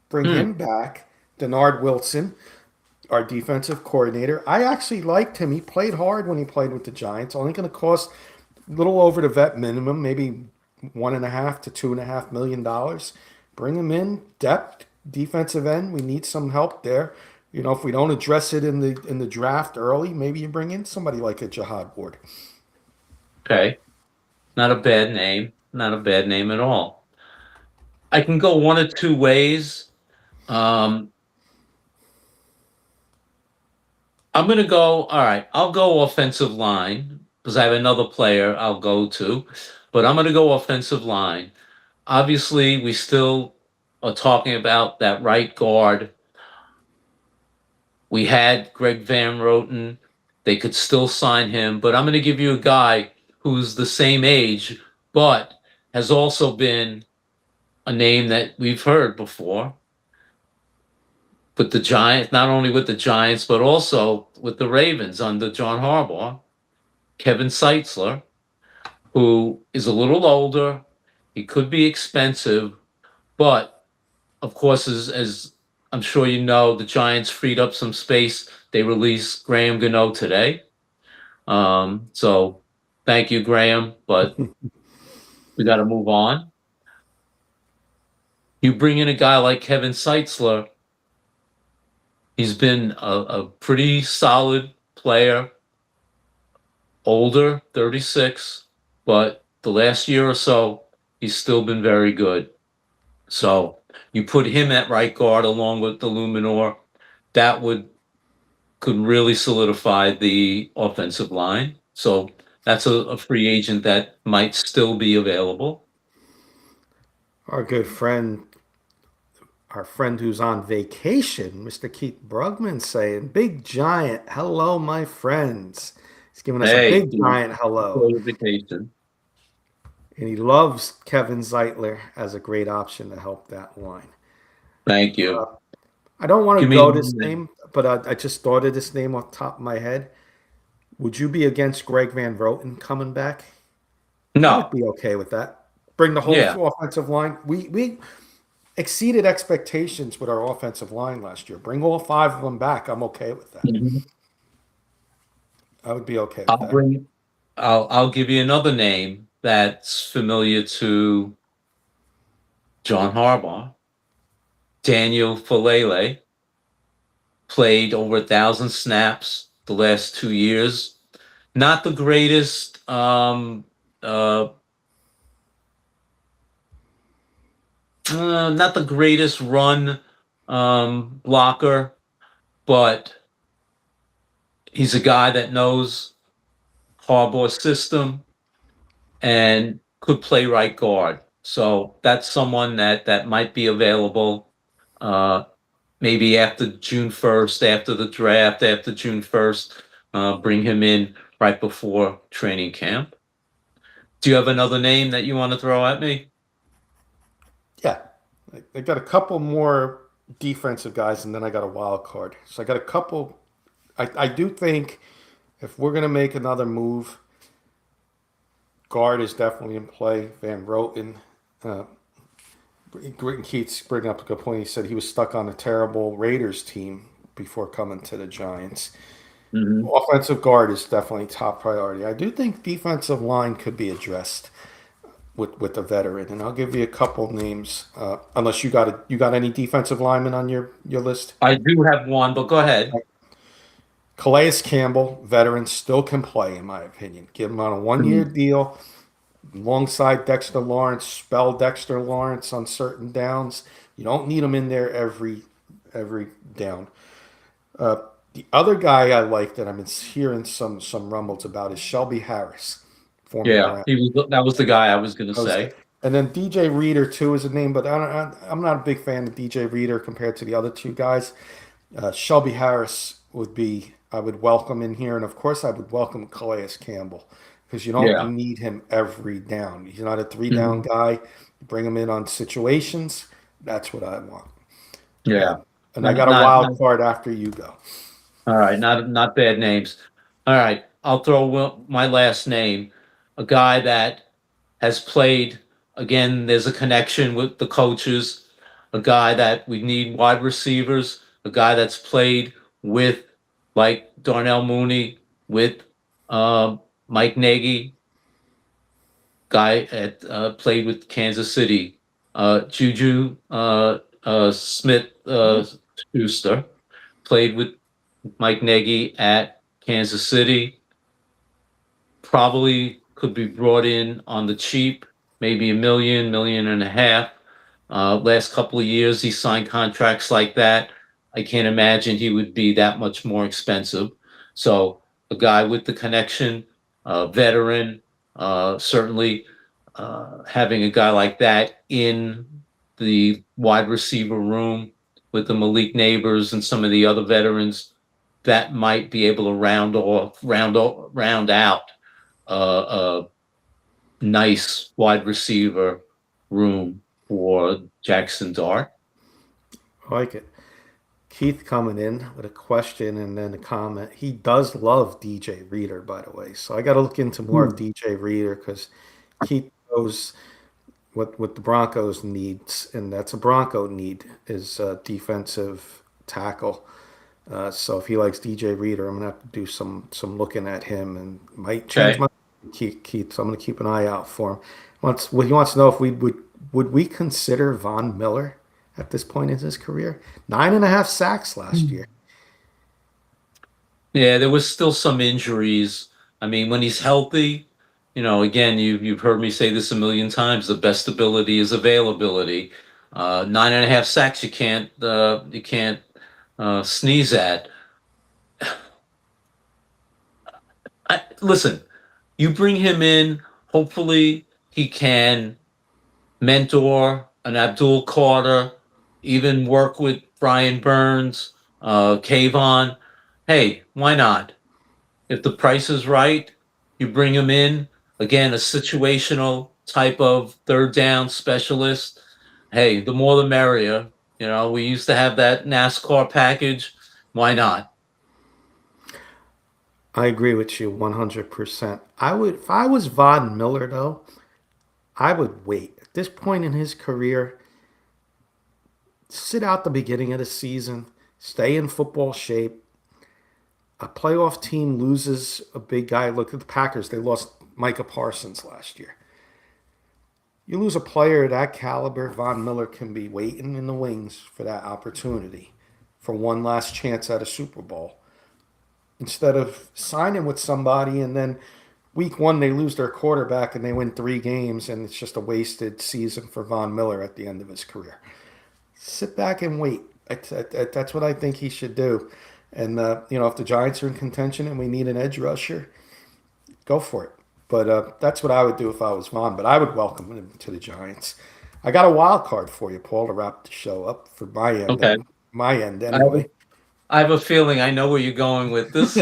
Bring Hmm. him back. Denard Wilson, our defensive coordinator. I actually liked him. He played hard when he played with the Giants. Only going to cost a little over the vet minimum, maybe $1.5 to $2.5 million. Bring him in, depth, defensive end. We need some help there. If we don't address it in the draft early, maybe you bring in somebody like a Jihad Ward. Okay. Not a bad name. Not a bad name at all. I can go one of two ways. Um, I'm going to go, all right, I'll go offensive line because I have another player I'll go to, but I'm going to go offensive line. Obviously, we still are talking about that right guard. We had Greg Van Roten. They could still sign him, but I'm going to give you a guy who's the same age, but has also been a name that we've heard before with the Giants, not only with the Giants, but also with the Ravens under John Harbaugh, Kevin Seitzler, who is a little older. He could be expensive, but of course, as I'm sure you know, the Giants freed up some space. They released Graham Gano today. So thank you, Graham, but we got to move on. You bring in a guy like Kevin Seitzler. He's been a pretty solid player, older, 36, but the last year or so, he's still been very good. So you put him at right guard along with the Luminor, that could really solidify the offensive line. So that's a free agent that might still be available. Our good friend, our friend who's on vacation, Mr. Keith Brugman, saying, "Big Giant, hello, my friends." He's giving us a Hey, big giant hello. enjoy your vacation. And he loves Kevin Zeitler as a great option to help that line. Thank you. I don't want Give to me go another this name. name, but I just thought of this name off the top of my head. Would you be against Greg Van Roten coming back? I would No. be okay with that. Bring the whole Yeah. offensive line. We exceeded expectations with our offensive line last year. Bring all five of them back. I'm okay with that. Mhm. I would be okay with I'll that. bring. I'll give you another name that's familiar to John Harbaugh. Daniel Falele played over 1,000 snaps the last 2 years. Not the greatest. Uh, not the greatest run blocker, but he's a guy that knows Harbaugh's system and could play right guard. So that's someone that might be available. Uh, Maybe after June 1st, after the draft, after June 1st, bring him in right before training camp. Do you have another name that you want to throw at me? Yeah. I got a couple more defensive guys, and then I got a wild card. So I got a couple. I do think if we're going to make another move, guard is definitely in play. Van Roten. Uh, Keith's bringing up a good point. He said he was stuck on a terrible Raiders team before coming to the Giants. Hmm. Offensive guard is definitely top priority. I do think defensive line could be addressed with a veteran, and I'll give you a couple names. Unless you got any defensive linemen on your list. I do have one, but go ahead. Calais Campbell, veteran, still can play in my opinion. Give him on a 1 year Mhm. deal alongside Dexter Lawrence. Spell Dexter Lawrence on certain downs. You don't need him in there every down. The other guy I like that I've been hearing some rumbles about is Shelby Harris, former Yeah, Brown. he was. That was the guy I was going to Jose. say. And then DJ Reader too is a name, but I'm not a big fan of DJ Reader compared to the other two guys. Shelby Harris would be I would welcome in here, and of course I would welcome Calais Campbell because you don't Yeah. need him every down. He's not a three down Mhm. guy. Bring him in on situations. That's what I want. Yeah. And I Not, got a not, wild not, card after you go. all right. Not bad names. All right. I'll throw my last name. A guy that has played. Again, there's a connection with the coaches. A guy that we need wide receivers. A guy that's played with, like Darnell Mooney, with Mike Nagy. Guy at played with Kansas City. Juju Smith Schuster played with Mike Nagy at Kansas City. Probably could be brought in on the cheap, maybe a million, million and a half. Last couple of years, he signed contracts like that. I can't imagine he would be that much more expensive. So a guy with the connection, veteran, certainly having a guy like that in the wide receiver room with the Malik Neighbors and some of the other veterans that might be able to round out a nice wide receiver room for Jackson Dart. I like it. Keith coming in with a question and then a comment. He does love DJ Reader, by the way. So I got to look into more of Hmm. DJ Reader because Keith knows what the Broncos needs, and that's a Bronco need is defensive tackle. So if he likes DJ Reader, I'm gonna have to do some looking at him and might change Okay. my Keith. So I'm gonna keep an eye out for him. What he wants to know if we would we consider Von Miller at this point in his career? 9.5 sacks last year. Yeah, there was still some injuries. I mean, when he's healthy, again, you've heard me say this a million times. The best ability is availability. 9.5 sacks, you can't sneeze at. Listen, You bring him in, hopefully he can mentor an Abdul Carter, even work with Brian Burns, Kayvon. Hey, why not? If the price is right, you bring him in. Again, a situational type of third down specialist. Hey, the more the merrier. You know, we used to have that NASCAR package. Why not? I agree with you 100%. If I was Von Miller though, I would wait. At this point in his career, sit out the beginning of the season, stay in football shape. A playoff team loses a big guy. Look at the Packers. They lost Micah Parsons last year. You lose a player of that caliber, Von Miller can be waiting in the wings for that opportunity for one last chance at a Super Bowl. Instead of signing with somebody and then week one they lose their quarterback and they win 3 games and it's just a wasted season for Von Miller at the end of his career. Sit back and wait. That's what I think he should do. And if the Giants are in contention and we need an edge rusher, go for it. But that's what I would do if I was Von. But I would welcome him to the Giants. I got a wild card for you, Paul, to wrap the show up for my end. Okay. My end, I have, anyway. I have a feeling I know where you're going with this.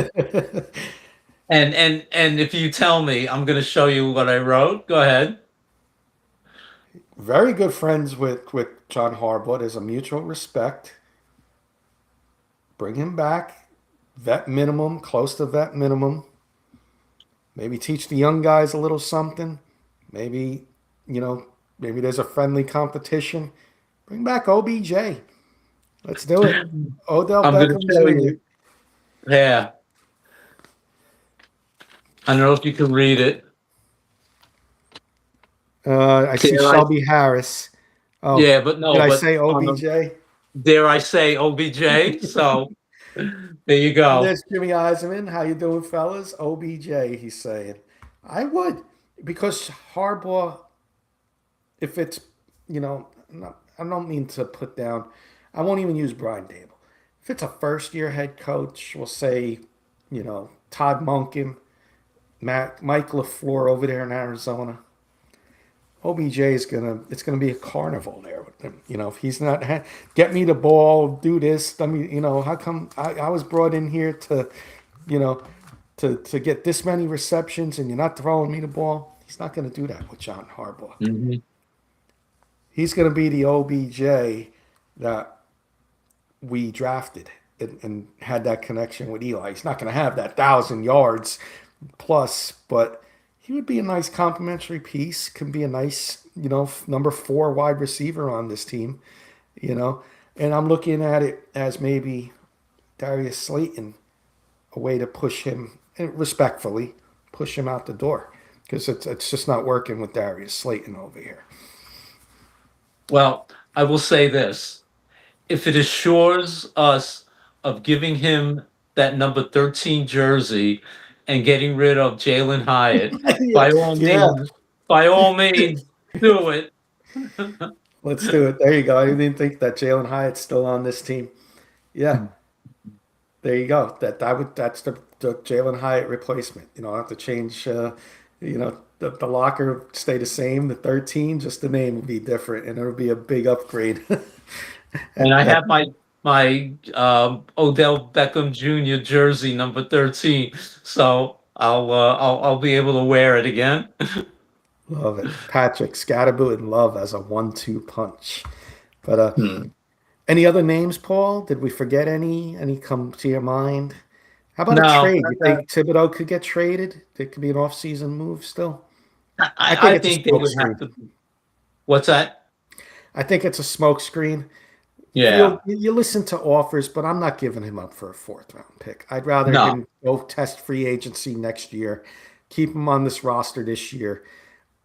And if you tell me, I'm going to show you what I wrote. Go ahead. Very good friends with John Harbaugh. There's a mutual respect. Bring him back. Vet minimum, close to vet minimum. Maybe teach the young guys a little something. Maybe, maybe there's a friendly competition. Bring back OBJ. Let's do it. Odell I'm going to Beckham show Jr. you. Yeah. I don't know if you can read it. I see Dare I, Shelby Harris. Oh, yeah, but did no, I but say on the, OBJ? dare I say OBJ? So there you go. There's Jimmy Eisman. How you doing, fellas? OBJ, he's saying. I would, because Harbaugh, if it's, I don't mean to put down, I won't even use Brian Dable. If it's a first year head coach, we'll say, Todd Monken, Mike LaFleur over there in Arizona. OBJ it's gonna be a carnival there with him. If he's not get me the ball, do this. I mean, how come I was brought in here to, you know, to get this many receptions and you're not throwing me the ball? He's not gonna do that with John Harbaugh. Hmm. He's gonna be the OBJ that we drafted and had that connection with Eli. He's not gonna have that 1,000 yards plus, but he would be a nice complimentary piece. Can be a nice, number 4 wide receiver on this team, you know. And I'm looking at it as maybe Darius Slayton, a way to push him respectfully, push him out the door because it's just not working with Darius Slayton over here. Well, I will say this. If it assures us of giving him that number 13 jersey and getting rid of Jalen Hyatt, Yeah, by all yeah. means, by all means, do it. Let's do it. There you go. I didn't think that Jalen Hyatt's still on this team. Yeah, there you go. That's the Jalen Hyatt replacement. I have to change. The locker stay the same. The 13, just the name will be different, and it'll be a big upgrade. And I At- have my Odell Beckham Jr. jersey number 13, so I'll be able to wear it again. Love it. Patrick Scatterboot and Love as a 1-2 punch. But Hmm. any other names, Paul? Did we forget any? Any come to your mind? How about a No, trade? You think Thibodeau could get traded? It could be an off-season move still. I think I it's a think they would have smokescreen. to. What's that? I think it's a smokescreen. Yeah. You listen to offers, but I'm not giving him up for a fourth round pick. I'd rather No. him go test free agency next year, keep him on this roster this year.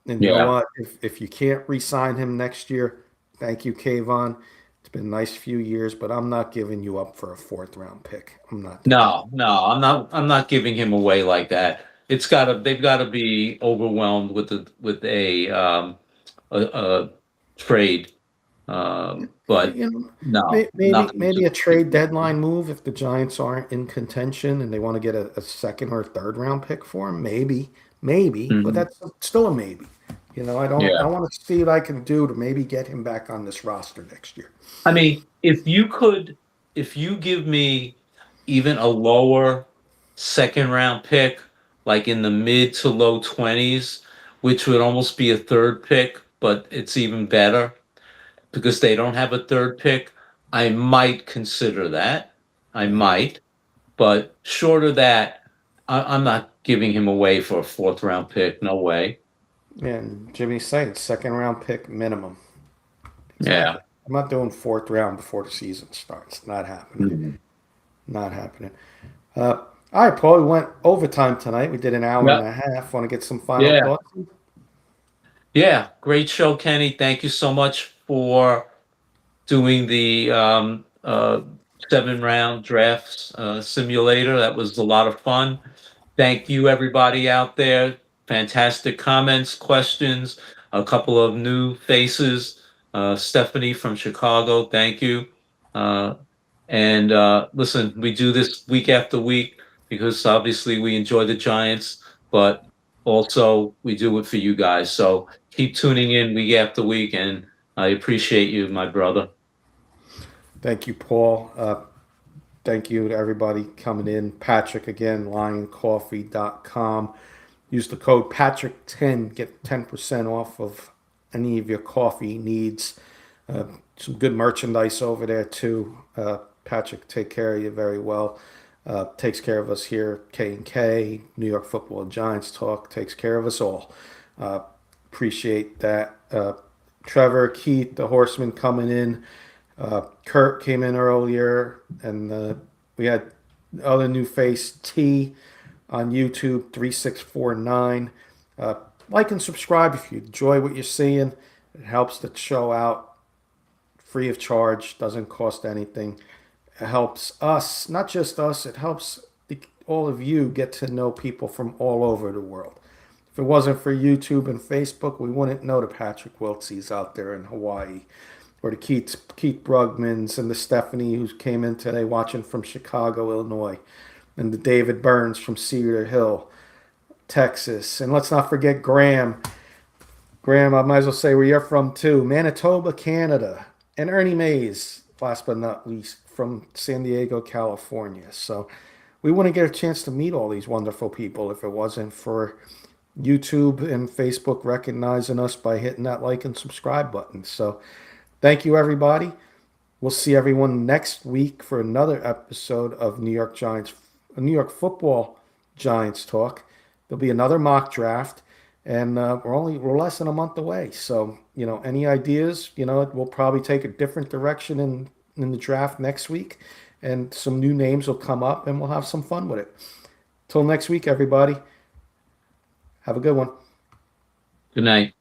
And you know Yeah. what? If you can't re-sign him next year, thank you, Kayvon. It's been a nice few years, but I'm not giving you up for a fourth round pick. I'm not doing No, no, I'm not giving him away like that. They've gotta be overwhelmed with a trade. it. But no, nothing Maybe just a trade deadline move if the Giants aren't in contention and they want to get a second or third round pick for him. Maybe, maybe, but Mhm. that's still a maybe. I Yeah. want to see what I can do to maybe get him back on this roster next year. I mean, if you give me even a lower second round pick, like in the mid to low 20s, which would almost be a third pick, but it's even better because they don't have a third pick, I might consider that. I Yeah. might, but short of that, I'm not giving him away for a fourth round pick. No way. And Jimmy's saying second round pick minimum. Yeah. Exactly. I'm not doing fourth round before the season starts. Not happening. Mhm. Not happening. Uh, all right, Paul. We went overtime tonight. We did an hour and Yep. a half. Want to get some final Yeah. thoughts? Yeah. Great show, Kenny. Thank you so much for doing the 7 round drafts simulator. That was a lot of fun. Thank you, everybody out there. Fantastic comments, questions, a couple of new faces. Stephanie from Chicago, thank you. Uh, and listen, we do this week after week because obviously we enjoy the Giants, but also we do it for you guys. So keep tuning in week after week, and I appreciate you, my brother. Thank you, Paul. Thank you to everybody coming in. Patrick again, lioncoffee.com. Use the code Patrick10, get 10% off of any of your coffee needs. Uh, some good merchandise over there too. Patrick take care of you very well. Takes care of us here. K&K, New York Football and Giants Talk, takes care of us all. Uh, Appreciate that. Trevor, Keith, the Horseman coming in. Kurt came in earlier, and we had other new face T on YouTube 3649. Like and subscribe if you enjoy what you're seeing. It helps the show out free of charge, doesn't cost anything. It helps us, not just us, it helps all of you get to know people from all over the world. If it wasn't for YouTube and Facebook, we wouldn't know the Patrick Wiltseys out there in Hawaii, or the Keith Brugmans and the Stephanie who came in today watching from Chicago, Illinois, and the David Burns from Cedar Hill, Texas. And let's not forget Graham. Graham, I might as well say where you're from too. Manitoba, Canada. And Ernie Mays, last but not least, from San Diego, California. So we wouldn't get a chance to meet all these wonderful people if it wasn't for YouTube and Facebook recognizing us by hitting that like and subscribe button. So thank you, everybody. We'll see everyone next week for another episode of New York Football Giants Talk. There'll be another mock draft, and we're less than a month away. So any ideas? We'll probably take a different direction in the draft next week, and some new names will come up, and we'll have some fun with it. Till next week, everybody. Have a good one. Good night.